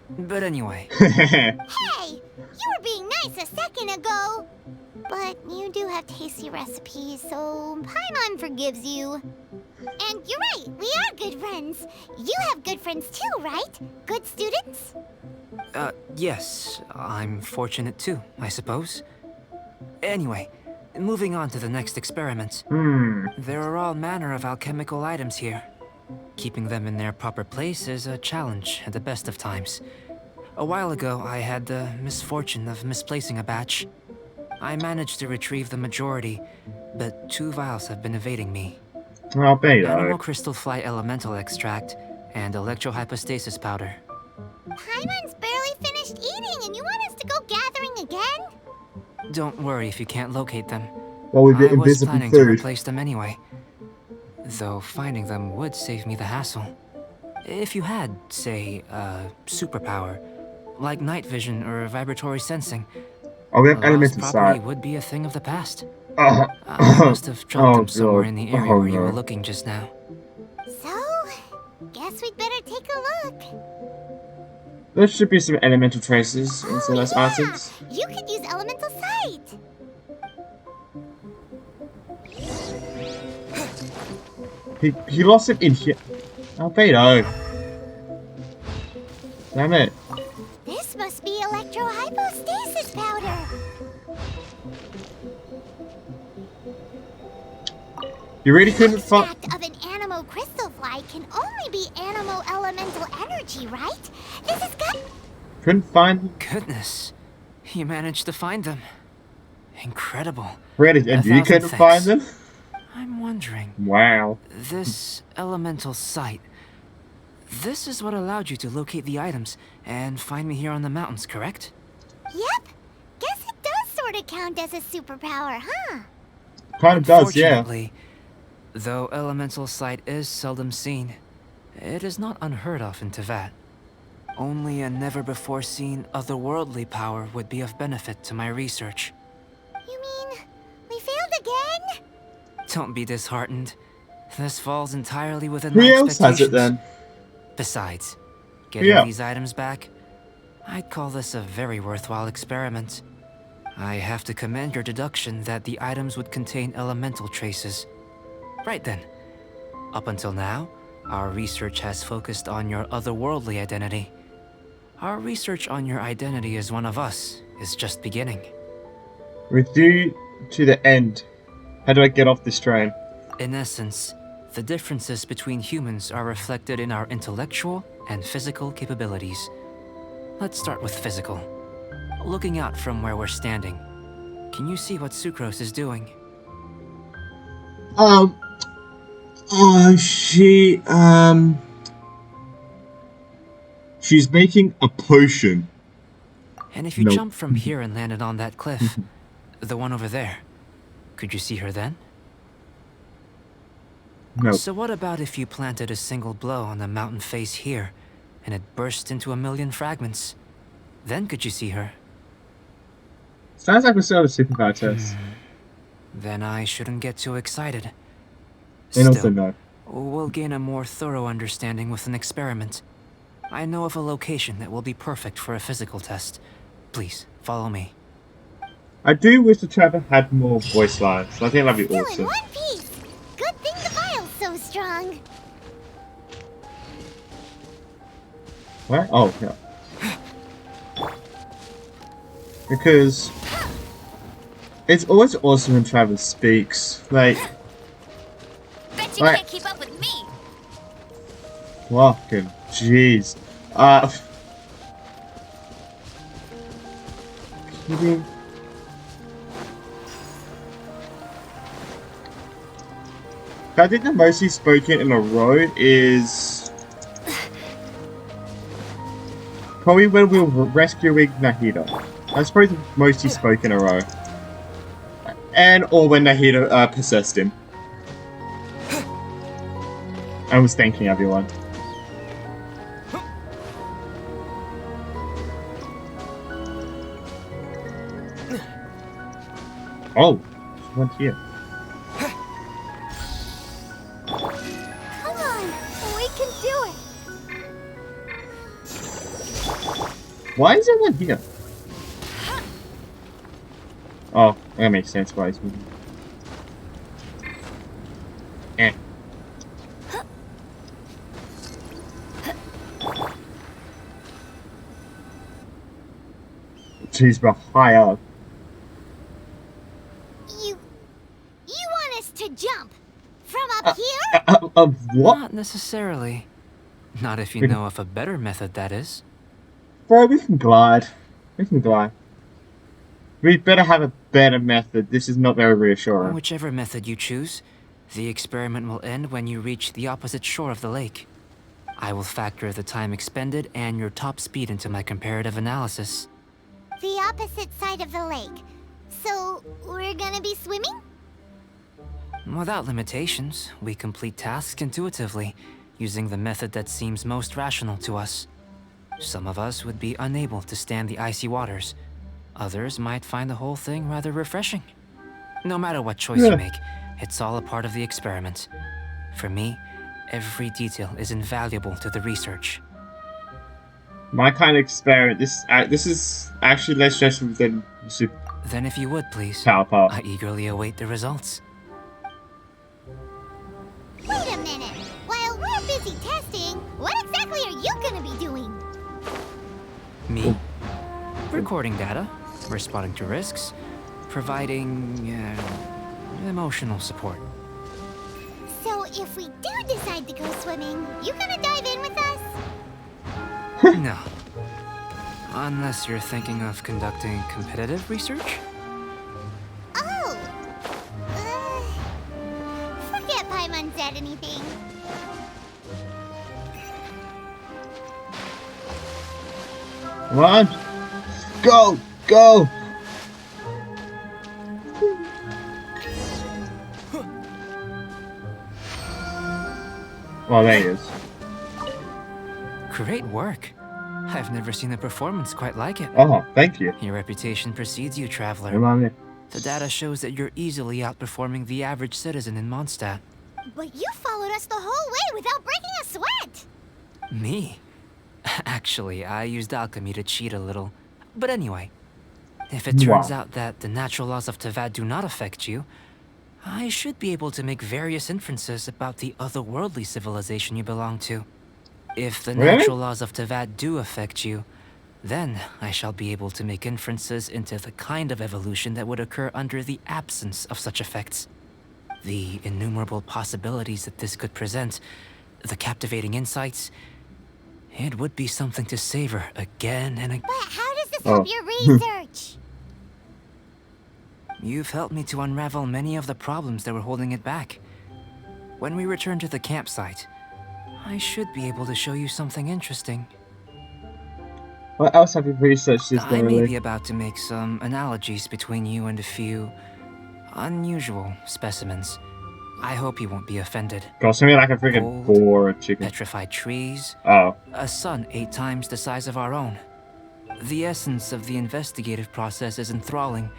But anyway, Hey, you were being nice a second ago. But you do have tasty recipes, so Paimon forgives you. And you're right, we are good friends. You have good friends too, right? Good students? yes, I'm fortunate too, I suppose. Anyway, moving on to the next experiment. There are all manner of alchemical items here. Keeping them in their proper place is a challenge at the best of times. A while ago, I had the misfortune of misplacing a batch. I managed to retrieve the majority, but 2 vials have been evading me. Albedo. Animal crystal fly elemental extract and electrohypostasis powder. Paimon's barely finished eating and you want us to go gathering again? Don't worry if you can't locate them. Well, with the I was invisible planning to food. replace them anyway. Though finding them would save me the hassle. If you had, say, a superpower, like night vision or vibratory sensing, Oh, we have lost elemental property side. would be a thing of the past. Oh, I must have dropped them somewhere God. in the area Oh, where you were no. looking just now. So, guess we'd better take a look. There should be some elemental traces in some of those items. You could use elemental sight. He lost it in here. Albedo. Damn it. This must be electrohypostasis powder. You really couldn't find. Extract of an animo crystal fly can only be animo elemental energy, right? This has got... Couldn't find. Goodness, you managed to find them. Incredible. Reddit, and you 1,000 couldn't thanks. find them? I'm wondering, Wow. this elemental sight, this is what allowed you to locate the items and find me here on the mountains, correct? Yep. Guess it does sort of count as a superpower, huh? Kind of does, yeah. Fortunately, though elemental sight is seldom seen, it is not unheard of in Teyvat. Only a never-before-seen otherworldly power would be of benefit to my research. You mean we failed again? Don't be disheartened. This falls entirely within Who my else has expectations. it then? Besides, getting Yeah. these items back, I'd call this a very worthwhile experiment. I have to commend your deduction that the items would contain elemental traces. Right then. Up until now, our research has focused on your otherworldly identity. Our research on your identity as one of us is just beginning. With you to the end. How do I get off this train? In essence, the differences between humans are reflected in our intellectual and physical capabilities. Let's start with physical. Looking out from where we're standing, can you see what Sucrose is doing? She's making a potion. And if you Nope. jump from here and landed on that cliff, the one over there, could you see her then? No. So what about if you planted a single blow on the mountain face here, and it burst into a million fragments? Then could you see her? Sounds like we're still at a superpower test. then I shouldn't get too excited. And also Still, no. we'll gain a more thorough understanding with an experiment. I know of a location that will be perfect for a physical test. Please, follow me. I do wish the Trevor had more voice lines. I think that'd be Still in awesome. one piece. Good thing the vial's so strong. Where? Oh, yeah. Because it's always awesome when Travis speaks. Bet you Right. can't keep up with me. Fucking jeez. Kidding. I think the most he's spoken in a row is probably when we were rescuing Nahida. That's probably the most he's spoken in a row. And or when Nahida possessed him. I was thanking everyone. Oh, she went here. Come on, we can do it. Why is everyone here? Oh, that makes sense why he's moving. Eh. Jeez, bro, high up. You want us to jump from up here? What? Not necessarily. Not if you know of a better method, that is. Bro, we can glide. We can glide. We better have a better method. This is not very reassuring. Whichever method you choose, the experiment will end when you reach the opposite shore of the lake. I will factor the time expended and your top speed into my comparative analysis. The opposite side of the lake. So, we're gonna be swimming? Without limitations, we complete tasks intuitively, using the method that seems most rational to us. Some of us would be unable to stand the icy waters. Others might find the whole thing rather refreshing. No matter what choice you make, it's all a part of the experiment. For me, every detail is invaluable to the research. My kind of experiment. This is actually less stressful than Super Then if you would, please, Power Pop. I eagerly await the results. Wait a minute. While we're busy testing, what exactly are you gonna be doing? Me? Recording data, responding to risks, providing emotional support. So if we do decide to go swimming, you gonna dive in with us? No. Unless you're thinking of conducting competitive research? Oh! Forget Paimon said anything. Come on. Go! Go! Well, there he is. Great work. I've never seen a performance quite like it. Oh, thank you. Your reputation precedes you, traveler. Come on in. The data shows that you're easily outperforming the average citizen in Mondstadt. But you followed us the whole way without breaking a sweat! Me? Actually, I used alchemy to cheat a little. But anyway, if it turns out that the natural laws of Tavad do not affect you, I should be able to make various inferences about the otherworldly civilization you belong to. If the natural laws of Tavad do affect you, then I shall be able to make inferences into the kind of evolution that would occur under the absence of such effects. The innumerable possibilities that this could present, the captivating insights, it would be something to savor again and again. But how does this help your research? You've helped me to unravel many of the problems that were holding it back. When we return to the campsite, I should be able to show you something interesting. What else have you researched this I may be day? about to make some analogies between you and a few unusual specimens. I hope you won't be offended. Got something like a freaking Gold, boar or chicken. Petrified trees, Oh. a sun 8 times the size of our own. The essence of the investigative process is enthralling,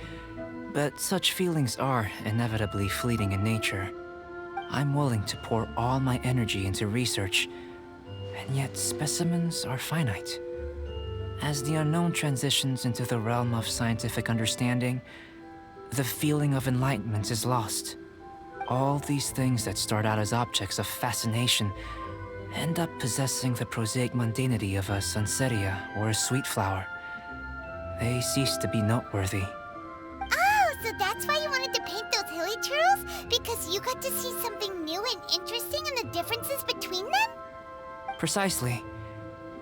But such feelings are inevitably fleeting in nature. I'm willing to pour all my energy into research, and yet specimens are finite. As the unknown transitions into the realm of scientific understanding, the feeling of enlightenment is lost. All these things that start out as objects of fascination end up possessing the prosaic mundanity of a Sunsetia or a sweet flower. They cease to be noteworthy. Oh, so that's why you wanted to paint those hilly turtles? Because you got to see something new and interesting and the differences between them? Precisely.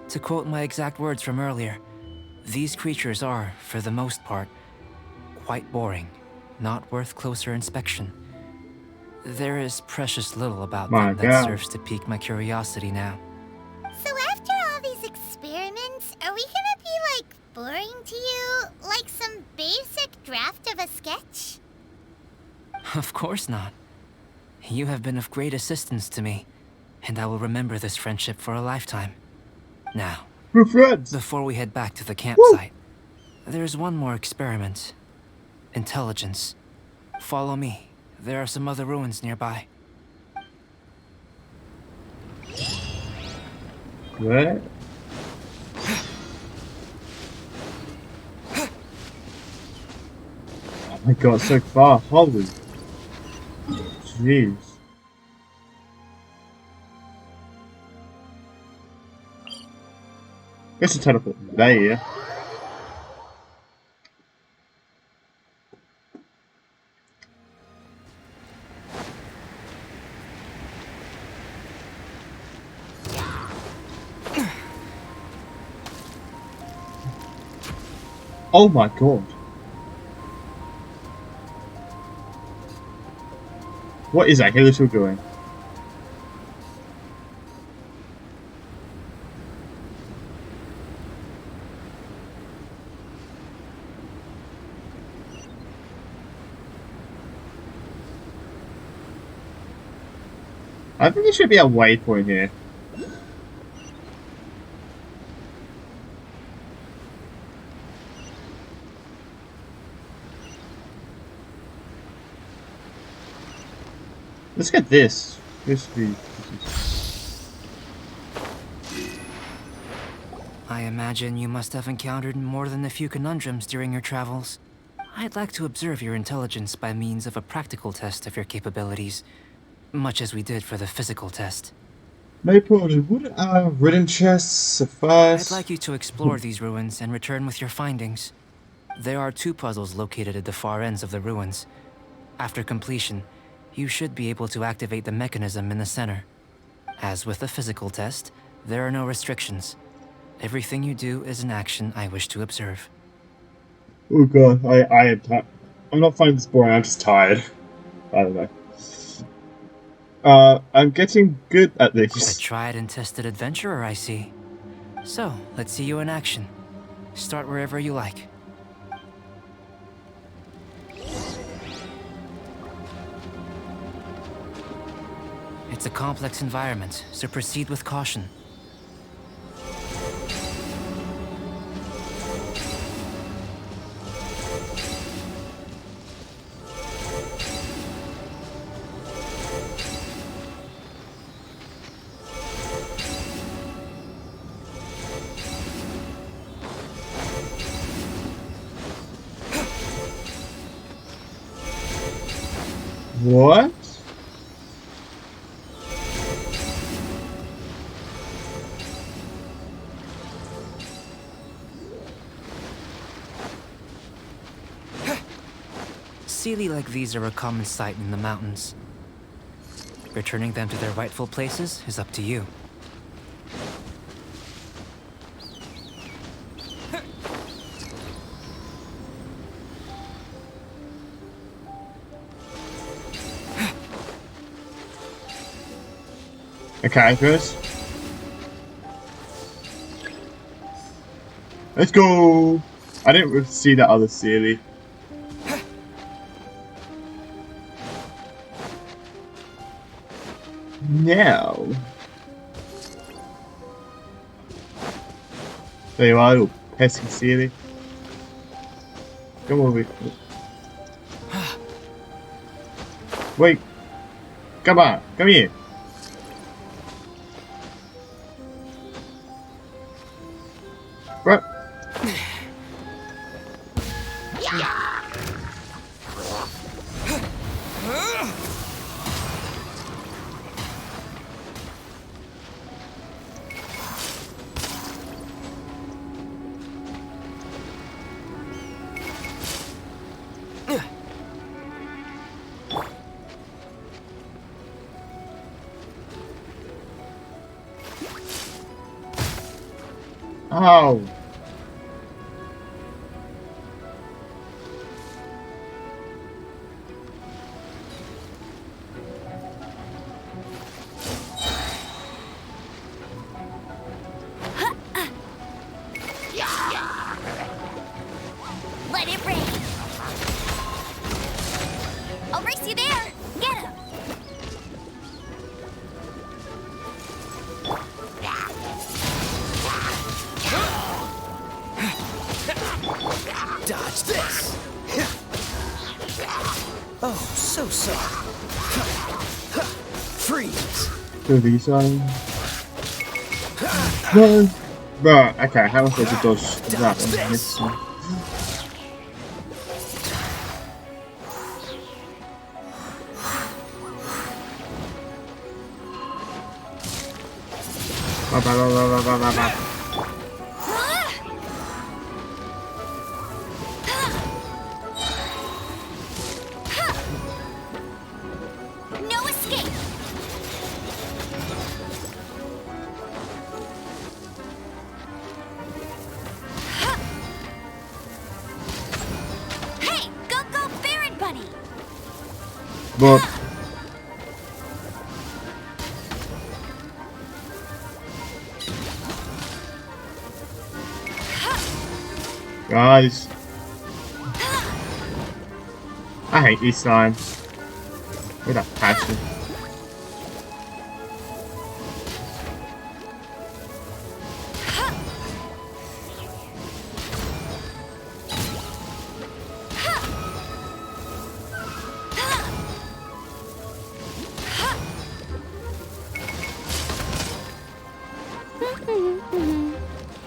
To quote my exact words from earlier, these creatures are, for the most part, quite boring, not worth closer inspection. There is precious little about My them that God. serves to pique my curiosity now. So after all these experiments, are we gonna be, like, boring to you? Like some basic draft of a sketch? Of course not. You have been of great assistance to me, and I will remember this friendship for a lifetime. Now, We're friends. before we head back to the campsite, there's one more experiment. Intelligence. Follow me. There are some other ruins nearby. What? Oh my god, so far. Holy. Jeez. Guess a teleport there. Oh my god. What is that Hillitor doing? I think there should be a waypoint here. Let's get this. This would be. I imagine you must have encountered more than a few conundrums during your travels. I'd like to observe your intelligence by means of a practical test of your capabilities, much as we did for the physical test. No problem. Would our written chests suffice? I'd like you to explore these ruins and return with your findings. There are 2 puzzles located at the far ends of the ruins. After completion, you should be able to activate the mechanism in the center. As with the physical test, there are no restrictions. Everything you do is an action I wish to observe. Oh god, I am tired. I'm not finding this boring, I'm just tired. I don't know. I'm getting good at A this. tried and tested adventurer, I see. So, let's see you in action. Start wherever you like. It's a complex environment, so proceed with caution. What? Sealy like these are a common sight in the mountains. Returning them to their rightful places is up to you. Okay, Chris. Let's go! I didn't see that other Sealy. Now. There you are, little pesky Sealy. Come over here. Wait. Come on. Come here. What? Oh. Let it rain. I'll race you there. Get him. Dodge this! Oh, so sorry. Freeze! Do these ones. No. Right, okay, how am I supposed to dodge that one? This one. No escape. Hey, go Baron Bunny. But guys, I hate these slimes with a passion.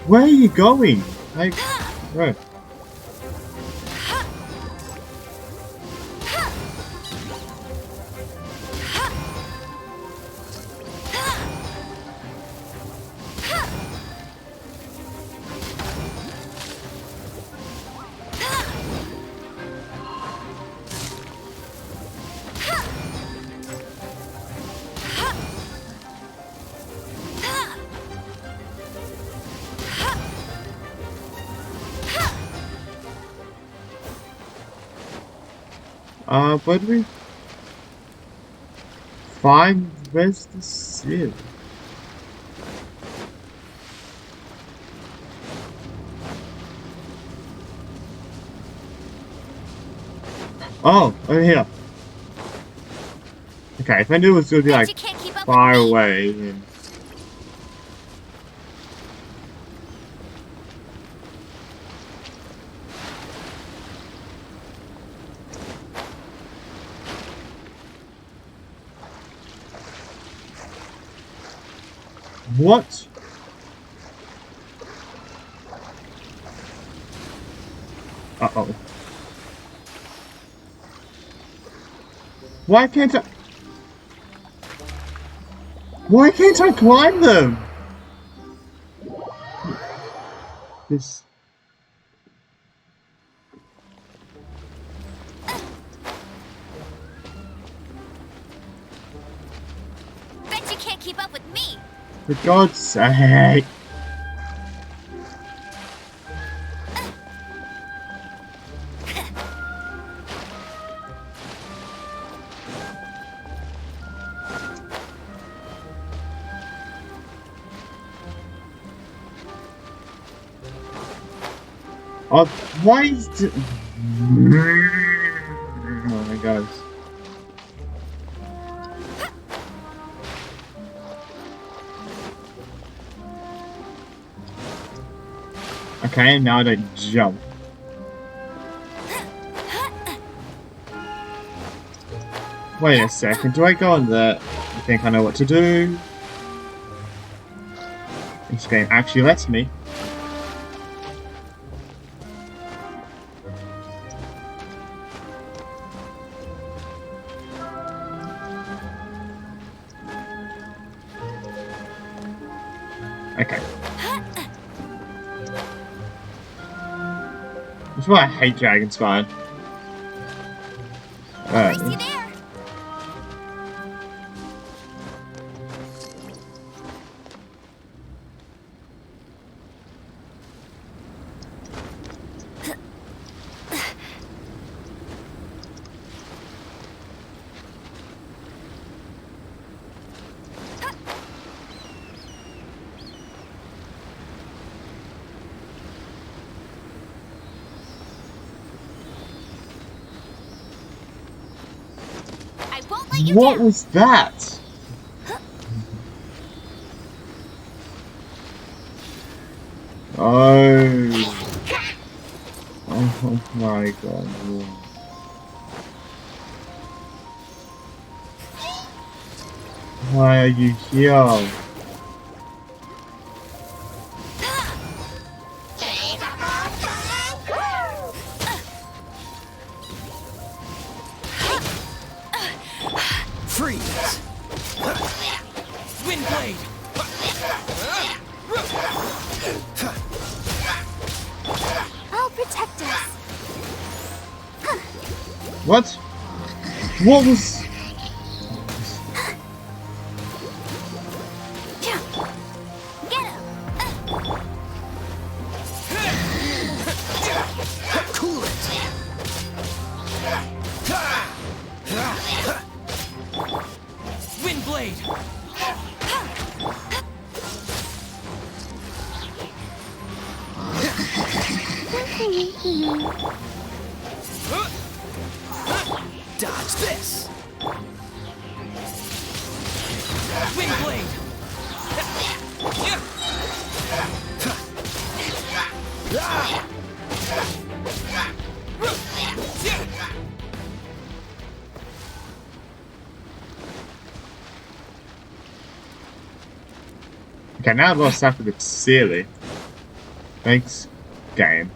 Where are you going? Like, where? Where do we find, where's the seal? Oh, over here. Okay, if I knew it was gonna be like far away. Then... What? Uh-oh. Why can't I climb them? This... Bet you can't keep up with me. For God's sake. Oh, why is it... Oh my God. Okay, now they jump. Wait a second, do I go on that? I think I know what to do. This game actually lets me. Okay. That's why I hate Dragon Spine. I see there. I won't let you What down. was that? Oh. Oh my god. Why are you here? Freeze! Windblade! I'll protect us. What? What was... Get him. Cool it! Windblade! Dodge this! Windblade! Okay, now I've lost track of it silly. Thanks, game.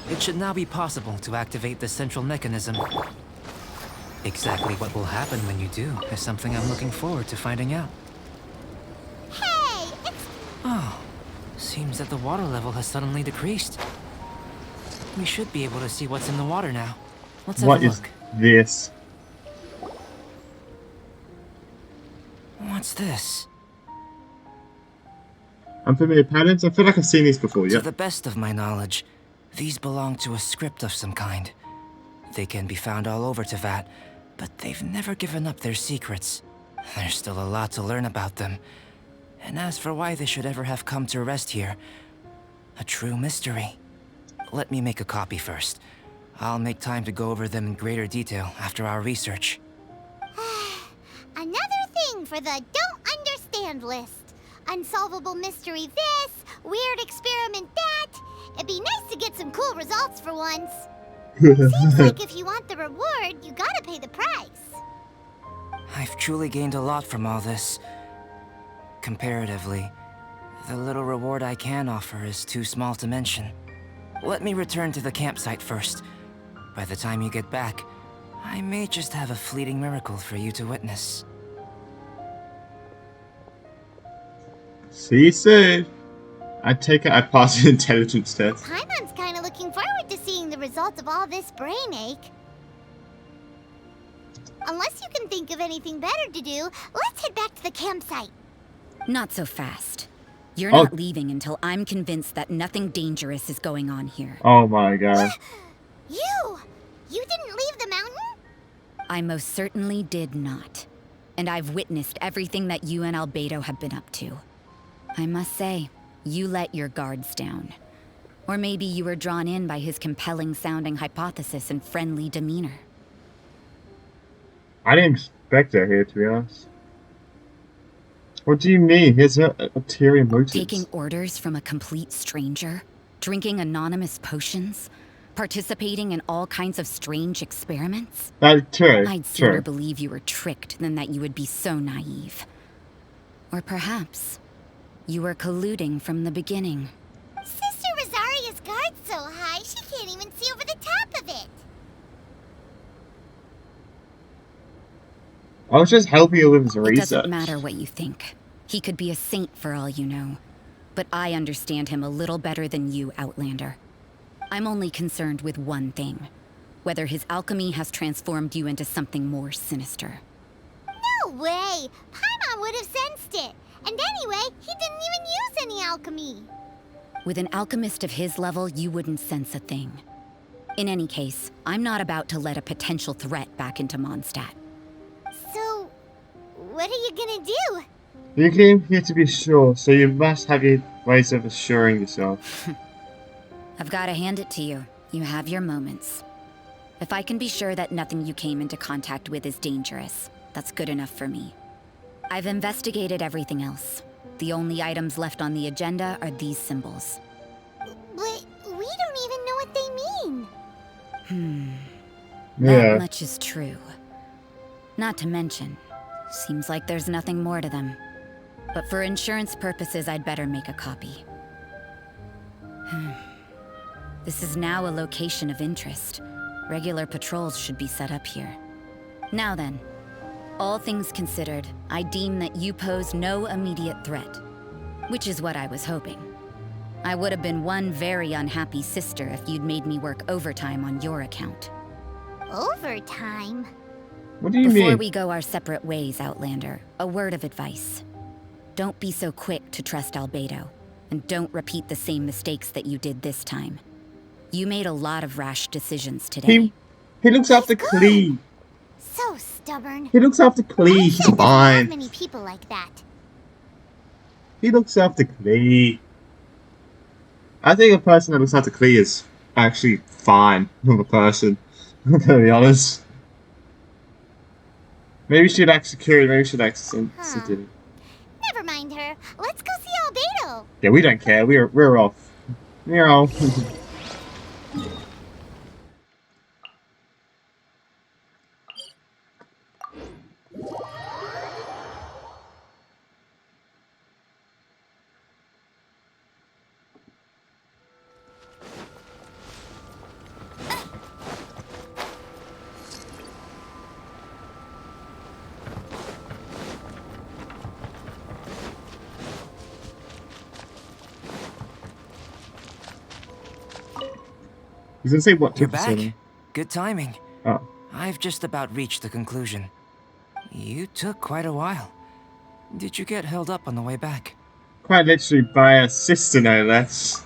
It should now be possible to activate the central mechanism. Exactly what will happen when you do is something I'm looking forward to finding out. Hey, it's Oh, seems that the water level has suddenly decreased. We should be able to see what's in the water now. Let's have What a is look. this? What's this? Unfamiliar patterns? I feel like I've seen these before, To yep. the best of my knowledge, these belong to a script of some kind. They can be found all over Teyvat, but they've never given up their secrets. There's still a lot to learn about them. And as for why they should ever have come to rest here, a true mystery. Let me make a copy first. I'll make time to go over them in greater detail after our research. another thing for the don't understand list. Unsolvable mystery this, weird experiment that. It'd be nice to get some cool results for once. Seems like if you want the reward, you gotta pay the price. I've truly gained a lot from all this. Comparatively, the little reward I can offer is too small to mention. Let me return to the campsite first. By the time you get back, I may just have a fleeting miracle for you to witness. See you soon. I take it I passed an intelligence test. Paimon's kinda looking forward to seeing the results of all this brain ache. Unless you can think of anything better to do, let's head back to the campsite. Not so fast. You're Oh. not leaving until I'm convinced that nothing dangerous is going on here. Oh my god. You! You didn't leave the mountain? I most certainly did not. And I've witnessed everything that you and Albedo have been up to. I must say, You let your guards down. Or maybe you were drawn in by his compelling-sounding hypothesis and friendly demeanor. I didn't expect her here, to be honest. What do you mean? Here's her ulterior motives. Taking orders from a complete stranger? Drinking anonymous potions? Participating in all kinds of strange experiments? That's true. I'd sooner believe you were tricked than that you would be so naive. Or perhaps you were colluding from the beginning. Sister Rosaria's guard's so high, she can't even see over the top of it. I was just helping you with his research. It doesn't matter what you think. He could be a saint for all you know. But I understand him a little better than you, Outlander. I'm only concerned with one thing. Whether his alchemy has transformed you into something more sinister. No way! Paimon would have sensed it. And anyway, he didn't even use any alchemy. With an alchemist of his level, you wouldn't sense a thing. In any case, I'm not about to let a potential threat back into Mondstadt. So, what are you gonna do? You came here to be sure, so you must have your ways of assuring yourself. I've got to hand it to you. You have your moments. If I can be sure that nothing you came into contact with is dangerous, that's good enough for me. I've investigated everything else. The only items left on the agenda are these symbols. But we don't even know what they mean. That much is true. Not to mention, seems like there's nothing more to them. But for insurance purposes, I'd better make a copy. This is now a location of interest. Regular patrols should be set up here. Now then, all things considered, I deem that you pose no immediate threat. Which is what I was hoping. I would have been one very unhappy sister if you'd made me work overtime on your account. Overtime? What do you mean? Before we go our separate ways, Outlander, a word of advice. Don't be so quick to trust Albedo, and don't repeat the same mistakes that you did this time. You made a lot of rash decisions today. He looks after Klee. So stubborn. He looks after Klee. He's fine. Not many people like that. He looks after Klee. I think a person that looks after Klee is actually fine of a person. I'm gonna be honest. Maybe she'd act security, maybe she'd act sensitive. Never mind her. Let's go see Albedo. Yeah, we don't care. We're off. We're off. He's gonna say what? You're back. Good timing. Oh. I've just about reached the conclusion. You took quite a while. Did you get held up on the way back? Quite literally by a sister, no less.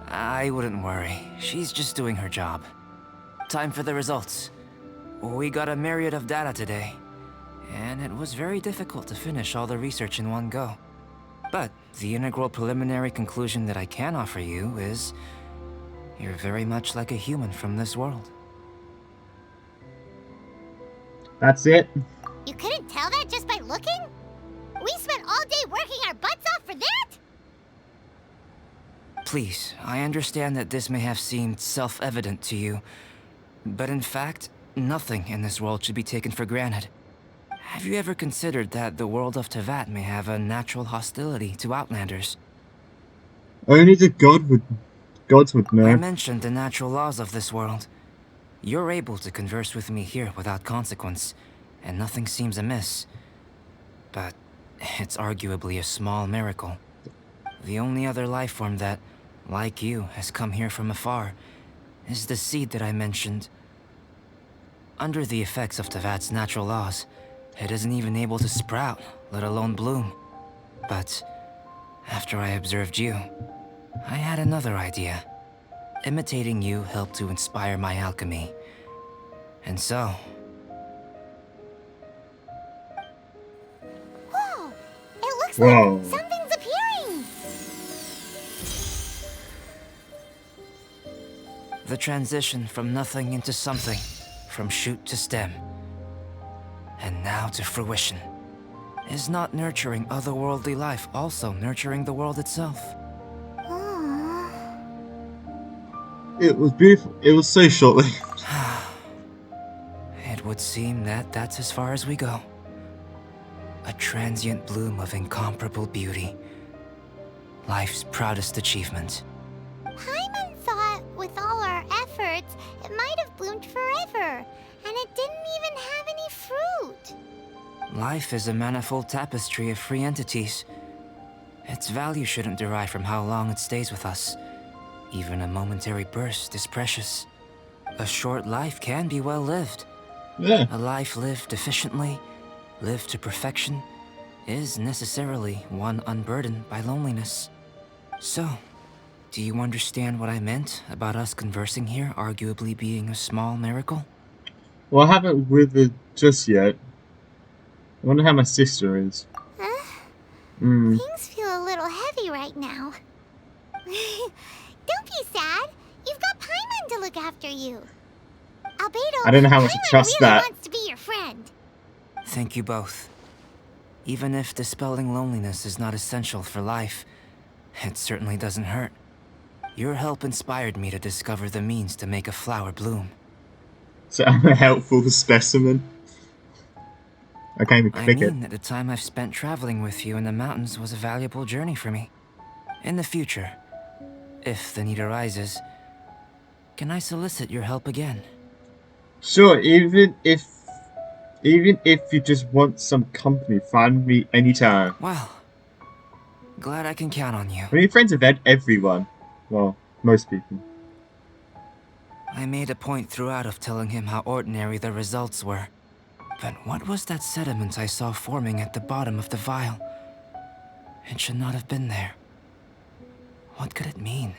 I wouldn't worry. She's just doing her job. Time for the results. We got a myriad of data today, and it was very difficult to finish all the research in one go. But the integral preliminary conclusion that I can offer you is you're very much like a human from this world. That's it. You couldn't tell that just by looking? We spent all day working our butts off for that? Please, I understand that this may have seemed self-evident to you, but in fact, nothing in this world should be taken for granted. Have you ever considered that the world of Teyvat may have a natural hostility to Outlanders? Only the gods would know. I mentioned the natural laws of this world. You're able to converse with me here without consequence, and nothing seems amiss. But it's arguably a small miracle. The only other life form that, like you, has come here from afar is the seed that I mentioned. Under the effects of Teyvat's natural laws, it isn't even able to sprout, let alone bloom. But after I observed you, I had another idea. Imitating you helped to inspire my alchemy. And so... Whoa! It looks Whoa. like something's appearing! transition from nothing into something, from shoot to stem, and now to fruition. Is not nurturing otherworldly life also nurturing the world itself? Aww. It was beautiful. It was so shortly. It would seem that that's as far as we go. A transient bloom of incomparable beauty. Life's proudest achievement. Paimon thought with all our efforts, it might have bloomed forever, and it didn't even have any fruit. Life is a manifold tapestry of free entities. Its value shouldn't derive from how long it stays with us. Even a momentary burst is precious. A short life can be well lived. Yeah. A life lived efficiently, lived to perfection, is necessarily one unburdened by loneliness. So, do you understand what I meant about us conversing here arguably being a small miracle? Well, I haven't withered just yet. I wonder how my sister is. Things feel a little heavy right now. Don't be sad. You've got Paimon to look after you. Albedo, I don't know how much to Paimon trust really that. wants to be your friend. Thank you both. Even if dispelling loneliness is not essential for life, it certainly doesn't hurt. Your help inspired me to discover the means to make a flower bloom. So I'm a helpful specimen. I can't even I click mean that the time I've spent traveling with you in the mountains was a valuable journey for me. In the future, if the need arises, can I solicit your help again? Sure, even if you just want some company, find me anytime. Well, glad I can count on you. I mean, friends have everyone. Well, most people. I made a point throughout of telling him how ordinary the results were. But what was that sediment I saw forming at the bottom of the vial? It should not have been there. What could it mean?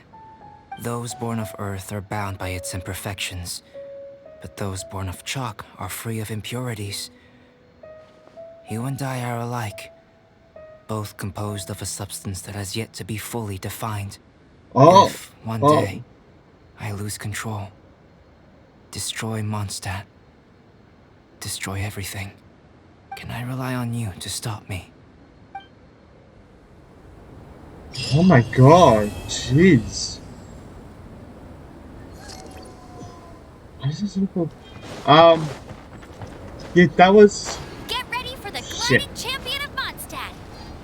Those born of Earth are bound by its imperfections, but those born of chalk are free of impurities. You and I are alike, both composed of a substance that has yet to be fully defined. Oh, If, one day, I lose control, destroy Mondstadt, destroy everything, can I rely on you to stop me? oh my god, jeez. Why is this so cool? Yeah, that was. Get ready for the Shit. climbing champion of Mondstadt.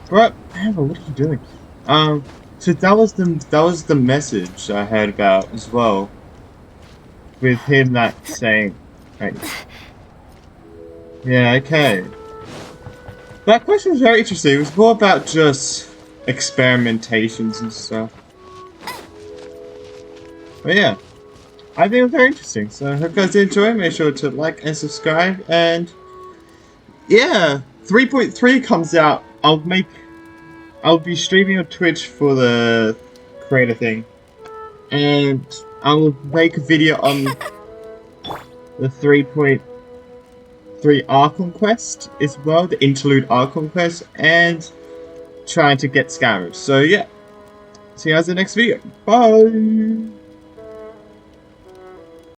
Bro, Amber, what are you doing? So that was the message I heard about as well. With him that saying, like, yeah, okay. That question was very interesting. It was more about just experimentations and stuff. But yeah, I think it was very interesting. So I hope you guys did enjoy. Make sure to like and subscribe. And yeah, 3.3 comes out. I'll be streaming on Twitch for the creator thing, and I will make a video on the 3.3 Archon quest as well, the interlude Archon quest, and trying to get scammers. So yeah, see you guys in the next video. Bye.